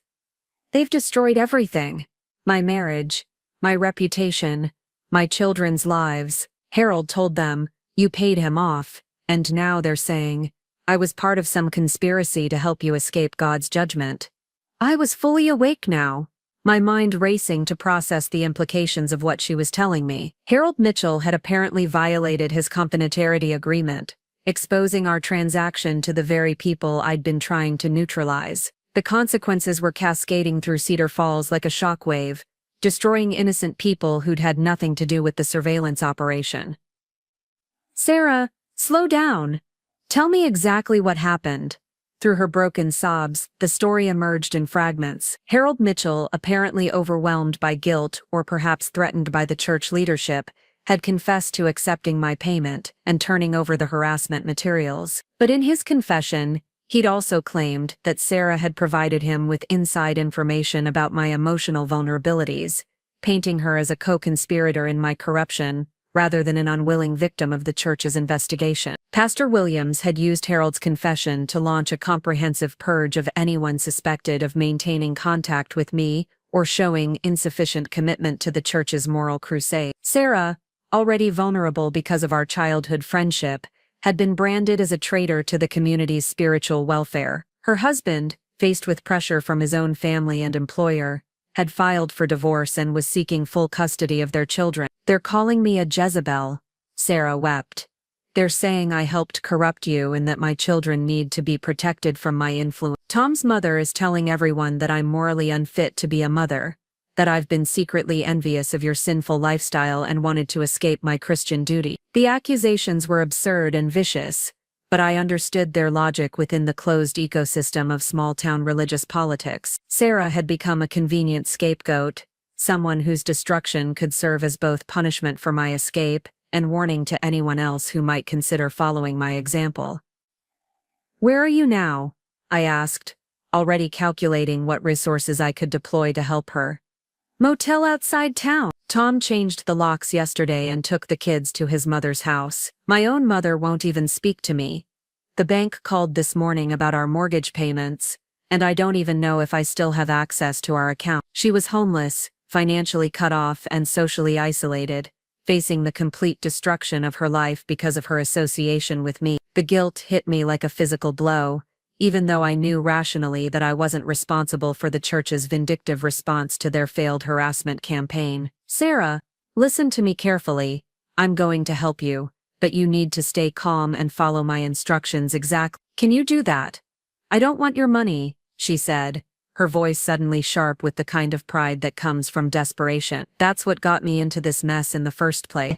They've destroyed everything. My marriage, my reputation, my children's lives. Harold told them, you paid him off, and now they're saying, I was part of some conspiracy to help you escape God's judgment. I was fully awake now, my mind racing to process the implications of what she was telling me. Harold Mitchell had apparently violated his confidentiality agreement, exposing our transaction to the very people I'd been trying to neutralize. The consequences were cascading through Cedar Falls like a shockwave, destroying innocent people who'd had nothing to do with the surveillance operation. Sarah, slow down. Tell me exactly what happened. Through her broken sobs, the story emerged in fragments. Harold Mitchell, apparently overwhelmed by guilt or perhaps threatened by the church leadership, had confessed to accepting my payment and turning over the harassment materials. But in his confession, he'd also claimed that Sarah had provided him with inside information about my emotional vulnerabilities, painting her as a co-conspirator in my corruption, rather than an unwilling victim of the church's investigation. Pastor Williams had used Harold's confession to launch a comprehensive purge of anyone suspected of maintaining contact with me or showing insufficient commitment to the church's moral crusade. Sarah, already vulnerable because of our childhood friendship, had been branded as a traitor to the community's spiritual welfare. Her husband, faced with pressure from his own family and employer, had filed for divorce and was seeking full custody of their children. They're calling me a Jezebel, Sarah wept. They're saying I helped corrupt you and that my children need to be protected from my influence. Tom's mother is telling everyone that I'm morally unfit to be a mother, that I've been secretly envious of your sinful lifestyle and wanted to escape my Christian duty. The accusations were absurd and vicious, but I understood their logic within the closed ecosystem of small-town religious politics. Sarah had become a convenient scapegoat, someone whose destruction could serve as both punishment for my escape and warning to anyone else who might consider following my example. Where are you now? I asked, already calculating what resources I could deploy to help her. Motel outside town. Tom changed the locks yesterday and took the kids to his mother's house. My own mother won't even speak to me. The bank called this morning about our mortgage payments, and I don't even know if I still have access to our account. She was homeless, financially cut off and socially isolated, facing the complete destruction of her life because of her association with me. The guilt hit me like a physical blow, even though I knew rationally that I wasn't responsible for the church's vindictive response to their failed harassment campaign. Sarah, listen to me carefully. I'm going to help you, but you need to stay calm and follow my instructions exactly. Can you do that? I don't want your money, she said, her voice suddenly sharp with the kind of pride that comes from desperation. That's what got me into this mess in the first place.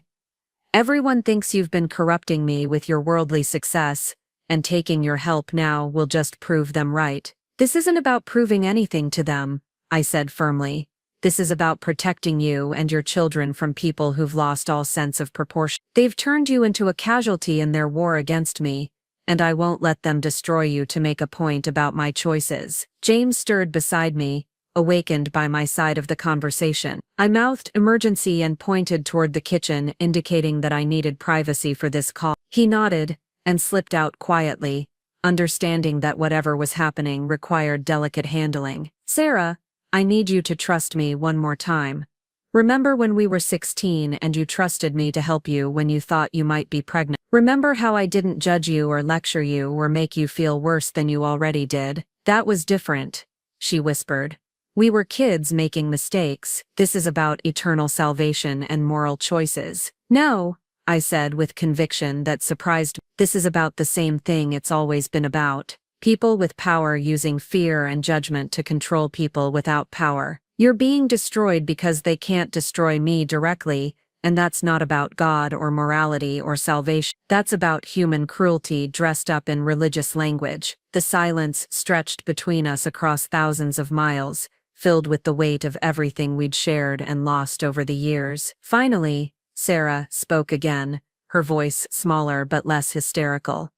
Everyone thinks you've been corrupting me with your worldly success, and taking your help now will just prove them right. This isn't about proving anything to them, I said firmly. This is about protecting you and your children from people who've lost all sense of proportion. They've turned you into a casualty in their war against me, and I won't let them destroy you to make a point about my choices. James stirred beside me, awakened by my side of the conversation. I mouthed emergency and pointed toward the kitchen, indicating that I needed privacy for this call. He nodded and slipped out quietly, understanding that whatever was happening required delicate handling. Sarah, I need you to trust me one more time. Remember when we were 16 and you trusted me to help you when you thought you might be pregnant? Remember how I didn't judge you or lecture you or make you feel worse than you already did? That was different, she whispered. We were kids making mistakes. This is about eternal salvation and moral choices. No, I said with conviction that surprised me. This is about the same thing it's always been about. People with power using fear and judgment to control people without power. You're being destroyed because they can't destroy me directly, and that's not about God or morality or salvation. That's about human cruelty dressed up in religious language. The silence stretched between us across thousands of miles, filled with the weight of everything we'd shared and lost over the years. Finally, Sarah spoke again, her voice smaller but less hysterical.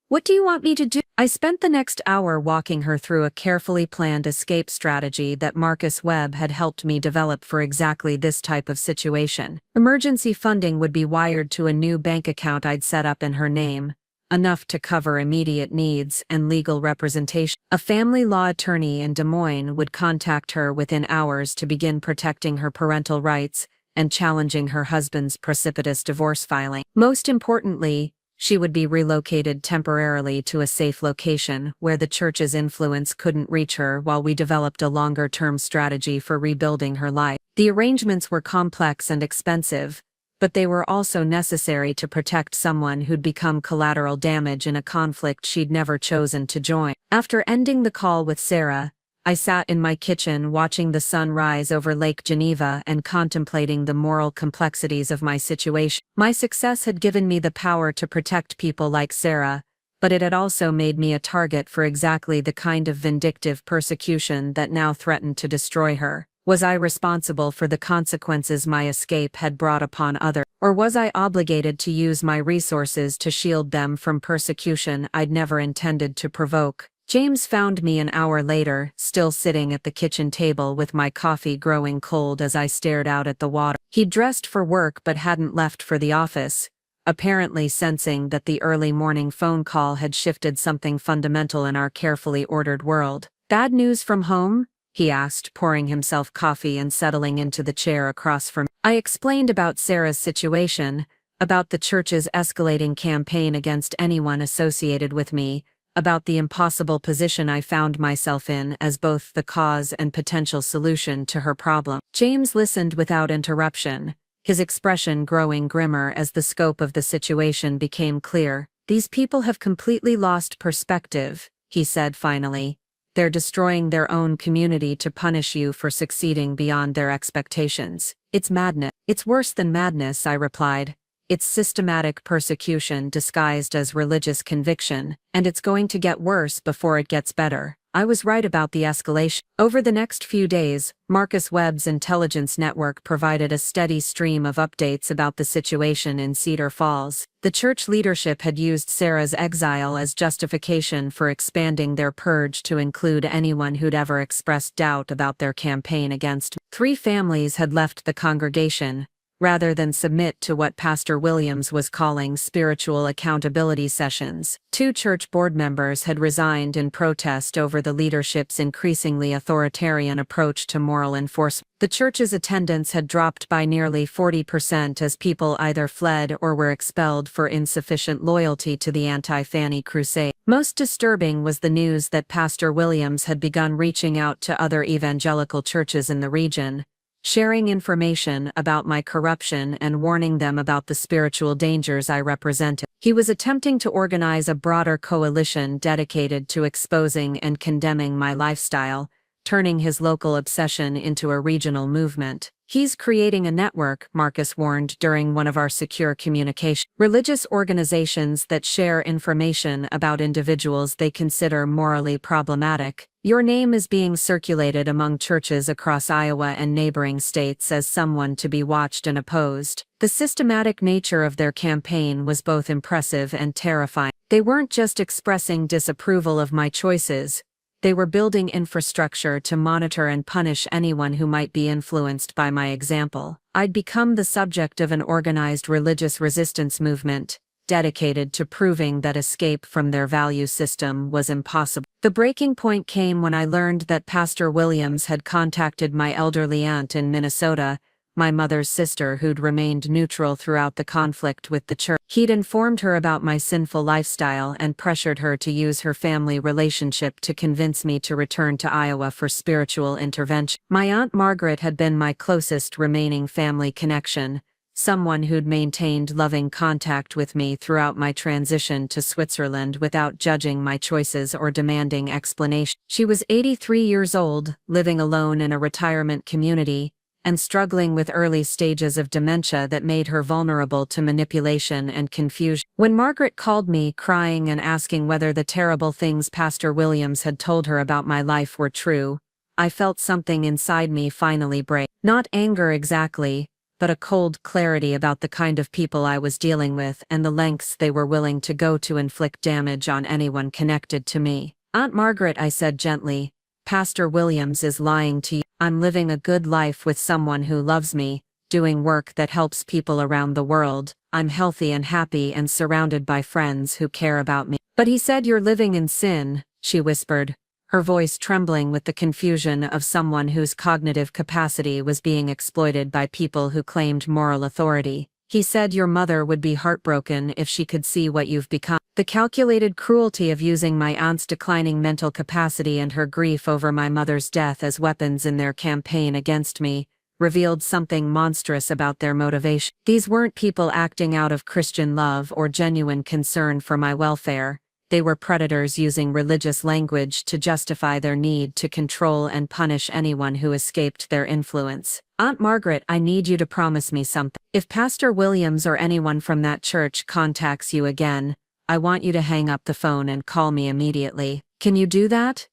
"What do you want me to do?" I spent the next hour walking her through a carefully planned escape strategy that Marcus Webb had helped me develop for exactly this type of situation. Emergency funding would be wired to a new bank account I'd set up in her name, enough to cover immediate needs and legal representation. A family law attorney in Des Moines would contact her within hours to begin protecting her parental rights and challenging her husband's precipitous divorce filing. Most importantly, she would be relocated temporarily to a safe location where the church's influence couldn't reach her while we developed a longer-term strategy for rebuilding her life. The arrangements were complex and expensive, but they were also necessary to protect someone who'd become collateral damage in a conflict she'd never chosen to join. After ending the call with Sarah, I sat in my kitchen watching the sun rise over Lake Geneva and contemplating the moral complexities of my situation. My success had given me the power to protect people like Sarah, but it had also made me a target for exactly the kind of vindictive persecution that now threatened to destroy her. Was I responsible for the consequences my escape had brought upon others, or was I obligated to use my resources to shield them from persecution I'd never intended to provoke? James found me an hour later, still sitting at the kitchen table with my coffee growing cold as I stared out at the water. He'd dressed for work but hadn't left for the office, apparently sensing that the early morning phone call had shifted something fundamental in our carefully ordered world. "Bad news from home?" he asked, pouring himself coffee and settling into the chair across from me. I explained about Sarah's situation, about the church's escalating campaign against anyone associated with me, about the impossible position I found myself in as both the cause and potential solution to her problem. James listened without interruption, his expression growing grimmer as the scope of the situation became clear. "These people have completely lost perspective," he said finally. "They're destroying their own community to punish you for succeeding beyond their expectations. It's madness." "It's worse than madness," I replied. "It's systematic persecution disguised as religious conviction, and it's going to get worse before it gets better." I was right about the escalation. Over the next few days, Marcus Webb's intelligence network provided a steady stream of updates about the situation in Cedar Falls. The church leadership had used Sarah's exile as justification for expanding their purge to include anyone who'd ever expressed doubt about their campaign against me. 3 families had left the congregation, rather than submit to what Pastor Williams was calling spiritual accountability sessions. 2 church board members had resigned in protest over the leadership's increasingly authoritarian approach to moral enforcement. The church's attendance had dropped by nearly 40% as people either fled or were expelled for insufficient loyalty to the anti-Fanny crusade. Most disturbing was the news that Pastor Williams had begun reaching out to other evangelical churches in the region, sharing information about my corruption and warning them about the spiritual dangers I represented. He was attempting to organize a broader coalition dedicated to exposing and condemning my lifestyle, turning his local obsession into a regional movement. "He's creating a network," Marcus warned during one of our secure communications. "Religious organizations that share information about individuals they consider morally problematic. Your name is being circulated among churches across Iowa and neighboring states as someone to be watched and opposed." The systematic nature of their campaign was both impressive and terrifying. They weren't just expressing disapproval of my choices. They were building infrastructure to monitor and punish anyone who might be influenced by my example. I'd become the subject of an organized religious resistance movement, dedicated to proving that escape from their value system was impossible. The breaking point came when I learned that Pastor Williams had contacted my elderly aunt in Minnesota, my mother's sister who'd remained neutral throughout the conflict with the church. He'd informed her about my sinful lifestyle and pressured her to use her family relationship to convince me to return to Iowa for spiritual intervention. My Aunt Margaret had been my closest remaining family connection, someone who'd maintained loving contact with me throughout my transition to Switzerland without judging my choices or demanding explanation. She was 83 years old, living alone in a retirement community, and struggling with early stages of dementia that made her vulnerable to manipulation and confusion. When Margaret called me, crying and asking whether the terrible things Pastor Williams had told her about my life were true, I felt something inside me finally break. Not anger exactly, but a cold clarity about the kind of people I was dealing with and the lengths they were willing to go to inflict damage on anyone connected to me. "Aunt Margaret," I said gently, "Pastor Williams is lying to you. I'm living a good life with someone who loves me, doing work that helps people around the world. I'm healthy and happy and surrounded by friends who care about me." "But he said you're living in sin," she whispered, her voice trembling with the confusion of someone whose cognitive capacity was being exploited by people who claimed moral authority. "He said your mother would be heartbroken if she could see what you've become." The calculated cruelty of using my aunt's declining mental capacity and her grief over my mother's death as weapons in their campaign against me revealed something monstrous about their motivation. These weren't people acting out of Christian love or genuine concern for my welfare. They were predators using religious language to justify their need to control and punish anyone who escaped their influence. "Aunt Margaret, I need you to promise me something. If Pastor Williams or anyone from that church contacts you again, I want you to hang up the phone and call me immediately. Can you do that?"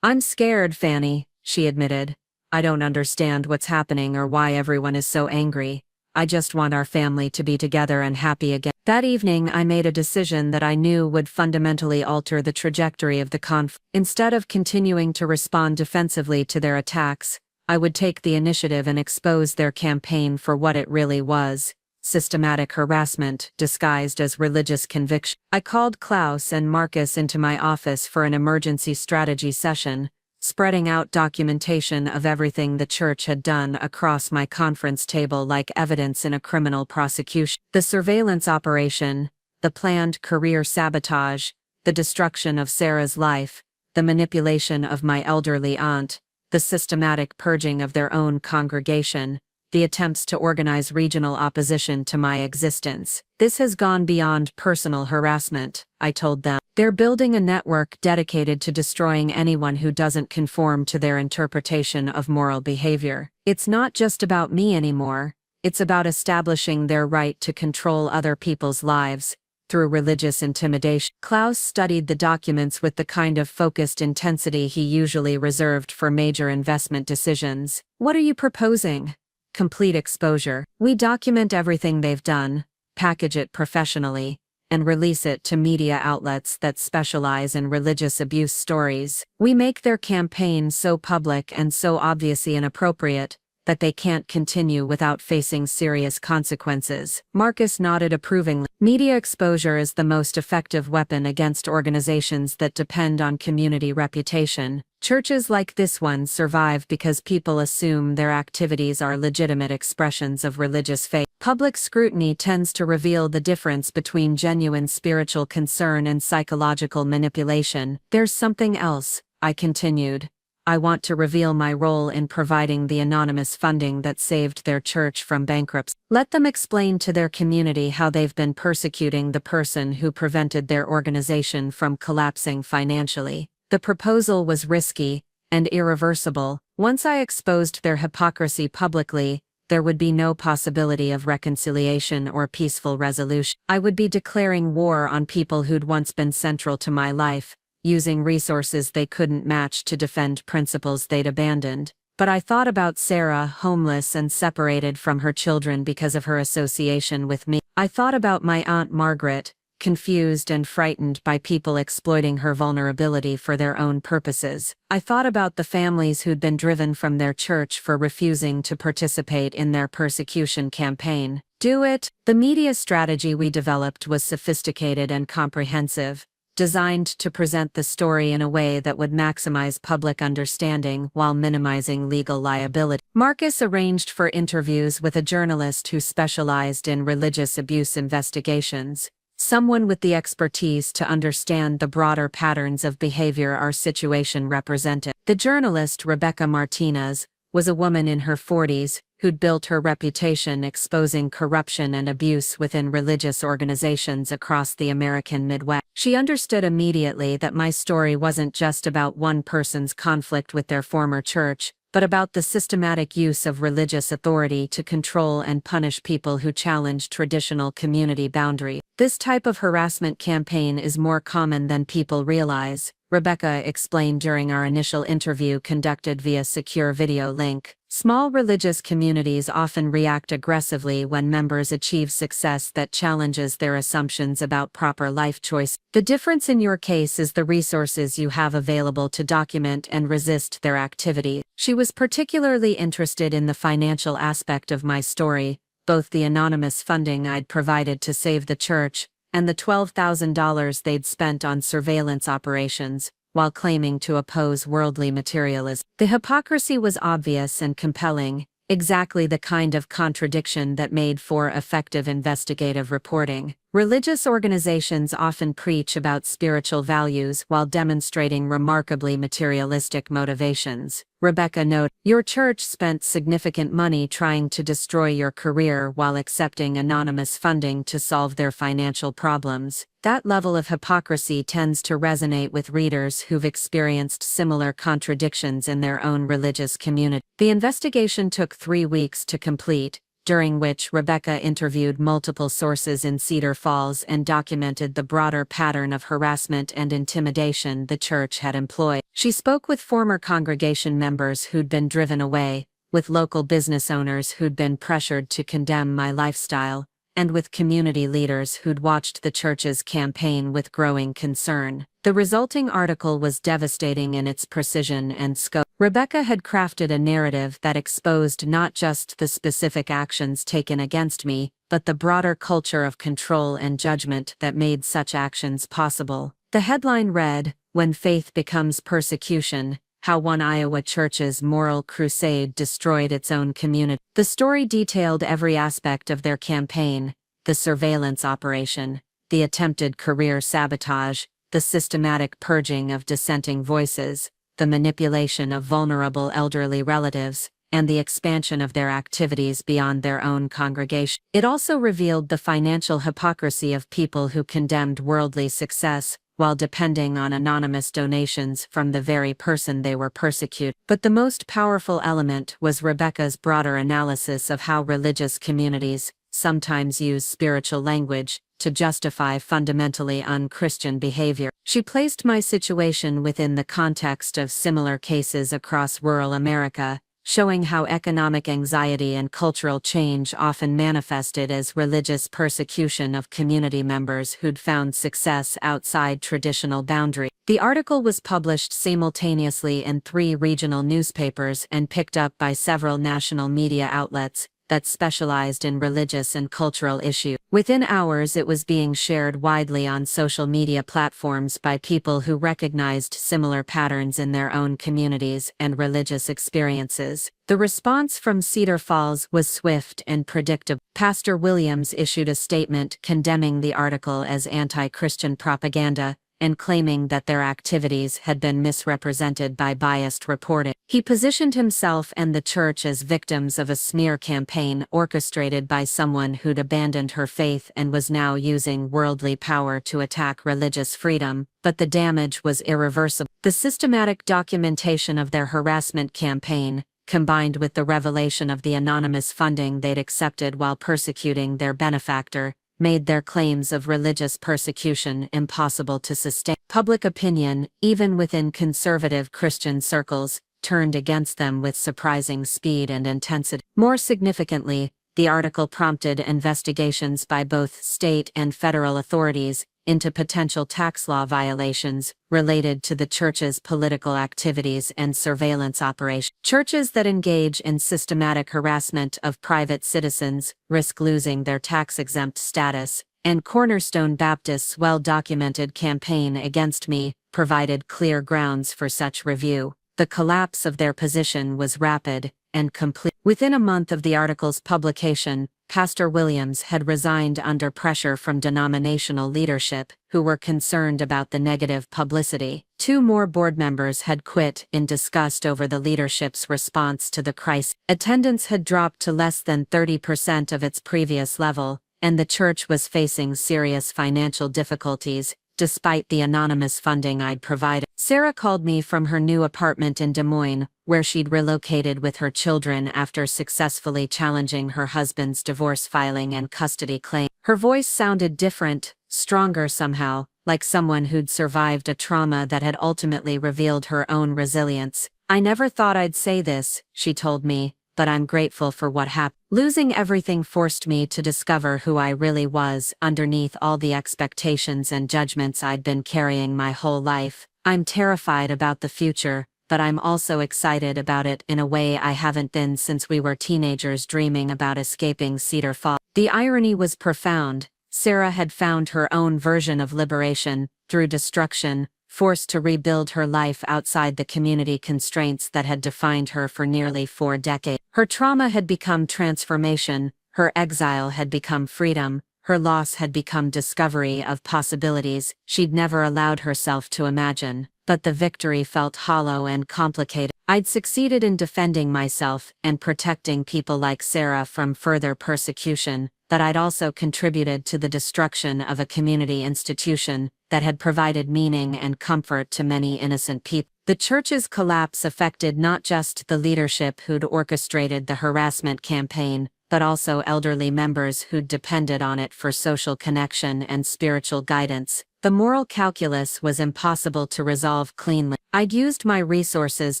"I'm scared, Fanny," she admitted. "I don't understand what's happening or why everyone is so angry. I just want our family to be together and happy again." That evening I made a decision that I knew would fundamentally alter the trajectory of the conflict. Instead of continuing to respond defensively to their attacks, I would take the initiative and expose their campaign for what it really was: systematic harassment disguised as religious conviction. I called Klaus and Marcus into my office for an emergency strategy session, spreading out documentation of everything the church had done across my conference table like evidence in a criminal prosecution. The surveillance operation, the planned career sabotage, the destruction of Sarah's life, the manipulation of my elderly aunt, the systematic purging of their own congregation, the attempts to organize regional opposition to my existence. "This has gone beyond personal harassment," I told them. "They're building a network dedicated to destroying anyone who doesn't conform to their interpretation of moral behavior. It's not just about me anymore, it's about establishing their right to control other people's lives through religious intimidation." Klaus studied the documents with the kind of focused intensity he usually reserved for major investment decisions. "What are you proposing?" "Complete exposure. We document everything they've done, package it professionally, and release it to media outlets that specialize in religious abuse stories. We make their campaign so public and so obviously inappropriate that they can't continue without facing serious consequences." Marcus nodded approvingly. "Media exposure is the most effective weapon against organizations that depend on community reputation. Churches like this one survive because people assume their activities are legitimate expressions of religious faith. Public scrutiny tends to reveal the difference between genuine spiritual concern and psychological manipulation." "There's something else," I continued. "I want to reveal my role in providing the anonymous funding that saved their church from bankruptcy. Let them explain to their community how they've been persecuting the person who prevented their organization from collapsing financially." The proposal was risky and irreversible. Once I exposed their hypocrisy publicly, there would be no possibility of reconciliation or peaceful resolution. I would be declaring war on people who'd once been central to my life, using resources they couldn't match to defend principles they'd abandoned. But I thought about Sarah, homeless and separated from her children because of her association with me. I thought about my Aunt Margaret, confused and frightened by people exploiting her vulnerability for their own purposes. I thought about the families who'd been driven from their church for refusing to participate in their persecution campaign. Do it. The media strategy we developed was sophisticated and comprehensive, designed to present the story in a way that would maximize public understanding while minimizing legal liability. Marcus arranged for interviews with a journalist who specialized in religious abuse investigations, someone with the expertise to understand the broader patterns of behavior our situation represented. The journalist, Rebecca Martinez, was a woman in her 40s who'd built her reputation exposing corruption and abuse within religious organizations across the American Midwest. She understood immediately that my story wasn't just about one person's conflict with their former church, but about the systematic use of religious authority to control and punish people who challenge traditional community boundaries. This type of harassment campaign is more common than people realize, Rebecca explained during our initial interview conducted via secure video link. Small religious communities often react aggressively when members achieve success that challenges their assumptions about proper life choice. The difference in your case is the resources you have available to document and resist their activity. She was particularly interested in the financial aspect of my story, both the anonymous funding I'd provided to save the church, and the $12,000 they'd spent on surveillance operations, while claiming to oppose worldly materialism. The hypocrisy was obvious and compelling, exactly the kind of contradiction that made for effective investigative reporting. Religious organizations often preach about spiritual values while demonstrating remarkably materialistic motivations. Rebecca noted, "Your church spent significant money trying to destroy your career while accepting anonymous funding to solve their financial problems. That level of hypocrisy tends to resonate with readers who've experienced similar contradictions in their own religious community." The investigation took 3 weeks to complete, during which Rebecca interviewed multiple sources in Cedar Falls and documented the broader pattern of harassment and intimidation the church had employed. She spoke with former congregation members who'd been driven away, with local business owners who'd been pressured to condemn my lifestyle, and with community leaders who'd watched the church's campaign with growing concern. The resulting article was devastating in its precision and scope. Rebecca had crafted a narrative that exposed not just the specific actions taken against me, but the broader culture of control and judgment that made such actions possible. The headline read, "When Faith Becomes Persecution: How One Iowa Church's Moral Crusade Destroyed Its Own Community." The story detailed every aspect of their campaign: the surveillance operation, the attempted career sabotage, the systematic purging of dissenting voices, the manipulation of vulnerable elderly relatives, and the expansion of their activities beyond their own congregation. It also revealed the financial hypocrisy of people who condemned worldly success, while depending on anonymous donations from the very person they were persecuting. But the most powerful element was Rebecca's broader analysis of how religious communities sometimes use spiritual language to justify fundamentally un-Christian behavior. She placed my situation within the context of similar cases across rural America, showing how economic anxiety and cultural change often manifested as religious persecution of community members who'd found success outside traditional boundaries. The article was published simultaneously in 3 regional newspapers and picked up by several national media outlets that specialized in religious and cultural issues. Within hours, it was being shared widely on social media platforms by people who recognized similar patterns in their own communities and religious experiences. The response from Cedar Falls was swift and predictable. Pastor Williams issued a statement condemning the article as anti-Christian propaganda and claiming that their activities had been misrepresented by biased reporting. He positioned himself and the church as victims of a smear campaign orchestrated by someone who'd abandoned her faith and was now using worldly power to attack religious freedom, but the damage was irreversible. The systematic documentation of their harassment campaign, combined with the revelation of the anonymous funding they'd accepted while persecuting their benefactor, made their claims of religious persecution impossible to sustain. Public opinion, even within conservative Christian circles, turned against them with surprising speed and intensity. More significantly, the article prompted investigations by both state and federal authorities into potential tax law violations related to the church's political activities and surveillance operations. Churches that engage in systematic harassment of private citizens risk losing their tax-exempt status, and Cornerstone Baptist's well-documented campaign against me provided clear grounds for such review. The collapse of their position was rapid and complete. Within a month of the article's publication, Pastor Williams had resigned under pressure from denominational leadership, who were concerned about the negative publicity. 2 more board members had quit in disgust over the leadership's response to the crisis. Attendance had dropped to less than 30% of its previous level, and the church was facing serious financial difficulties, despite the anonymous funding I'd provided. Sarah called me from her new apartment in Des Moines, where she'd relocated with her children after successfully challenging her husband's divorce filing and custody claim. Her voice sounded different, stronger somehow, like someone who'd survived a trauma that had ultimately revealed her own resilience. "I never thought I'd say this," she told me, "but I'm grateful for what happened. Losing everything forced me to discover who I really was underneath all the expectations and judgments I'd been carrying my whole life. I'm terrified about the future, but I'm also excited about it in a way I haven't been since we were teenagers dreaming about escaping Cedar Falls." The irony was profound. Sarah had found her own version of liberation, through destruction, forced to rebuild her life outside the community constraints that had defined her for nearly 4 decades. Her trauma had become transformation, her exile had become freedom, her loss had become discovery of possibilities she'd never allowed herself to imagine. But the victory felt hollow and complicated. I'd succeeded in defending myself and protecting people like Sarah from further persecution, but I'd also contributed to the destruction of a community institution that had provided meaning and comfort to many innocent people. The church's collapse affected not just the leadership who'd orchestrated the harassment campaign, but also elderly members who'd depended on it for social connection and spiritual guidance. The moral calculus was impossible to resolve cleanly. I'd used my resources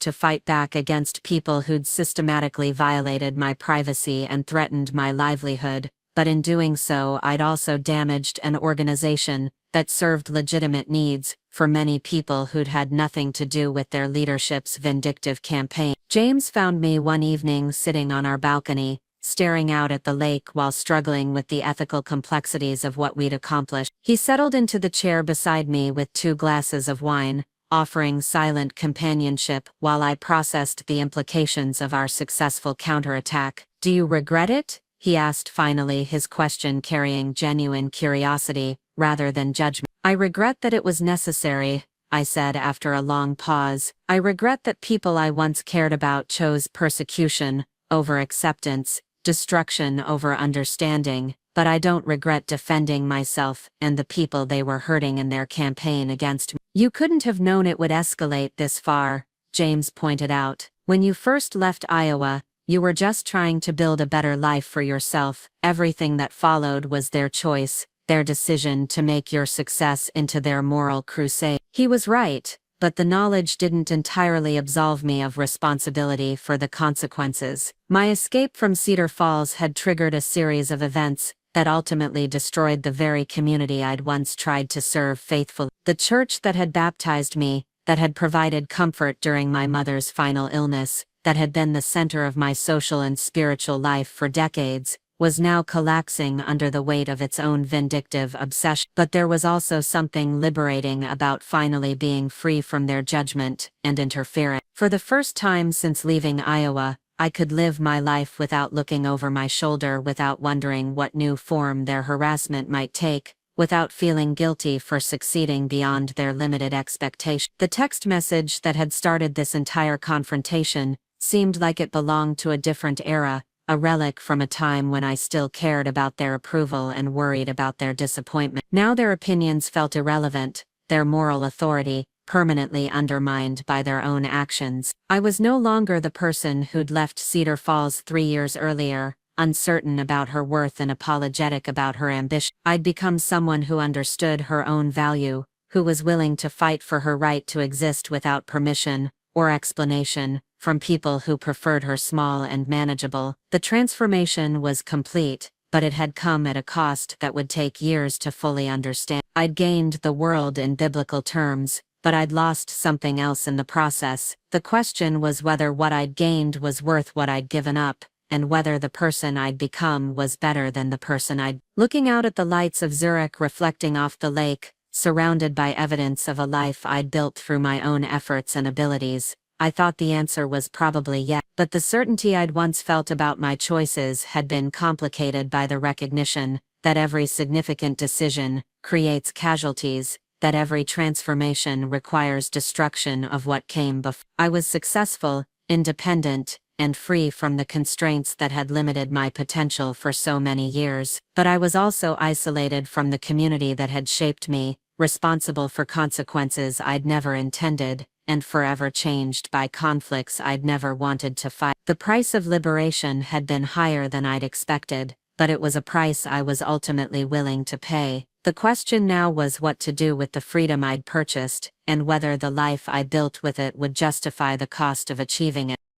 to fight back against people who'd systematically violated my privacy and threatened my livelihood, but in doing so I'd also damaged an organization that served legitimate needs for many people who'd had nothing to do with their leadership's vindictive campaign. James found me one evening sitting on our balcony, staring out at the lake while struggling with the ethical complexities of what we'd accomplished. He settled into the chair beside me with 2 glasses of wine, offering silent companionship while I processed the implications of our successful counterattack. "Do you regret it?" he asked finally, his question carrying genuine curiosity, rather than judgment. "I regret that it was necessary," I said after a long pause. "I regret that people I once cared about chose persecution over acceptance, destruction over understanding, but I don't regret defending myself and the people they were hurting in their campaign against me." "You couldn't have known it would escalate this far," James pointed out. "When you first left Iowa, you were just trying to build a better life for yourself. Everything that followed was their choice, their decision to make your success into their moral crusade." He was right, but the knowledge didn't entirely absolve me of responsibility for the consequences. My escape from Cedar Falls had triggered a series of events that ultimately destroyed the very community I'd once tried to serve faithfully. The church that had baptized me, that had provided comfort during my mother's final illness, that had been the center of my social and spiritual life for decades, was now collapsing under the weight of its own vindictive obsession. But there was also something liberating about finally being free from their judgment and interference. For the first time since leaving Iowa, I could live my life without looking over my shoulder, without wondering what new form their harassment might take, without feeling guilty for succeeding beyond their limited expectations. The text message that had started this entire confrontation seemed like it belonged to a different era, a relic from a time when I still cared about their approval and worried about their disappointment. Now their opinions felt irrelevant, their moral authority permanently undermined by their own actions. I was no longer the person who'd left Cedar Falls 3 years earlier, uncertain about her worth and apologetic about her ambition. I'd become someone who understood her own value, who was willing to fight for her right to exist without permission or explanation from people who preferred her small and manageable. The transformation was complete, but it had come at a cost that would take years to fully understand. I'd gained the world in biblical terms, but I'd lost something else in the process. The question was whether what I'd gained was worth what I'd given up, and whether the person I'd become was better than the person I'd. Looking out at the lights of Zurich reflecting off the lake, surrounded by evidence of a life I'd built through my own efforts and abilities, I thought the answer was probably yes. But the certainty I'd once felt about my choices had been complicated by the recognition that every significant decision creates casualties, that every transformation requires destruction of what came before. I was successful, independent, and free from the constraints that had limited my potential for so many years. But I was also isolated from the community that had shaped me, responsible for consequences I'd never intended, and forever changed by conflicts I'd never wanted to fight. The price of liberation had been higher than I'd expected, but it was a price I was ultimately willing to pay. The question now was what to do with the freedom I'd purchased, and whether the life I built with it would justify the cost of achieving it.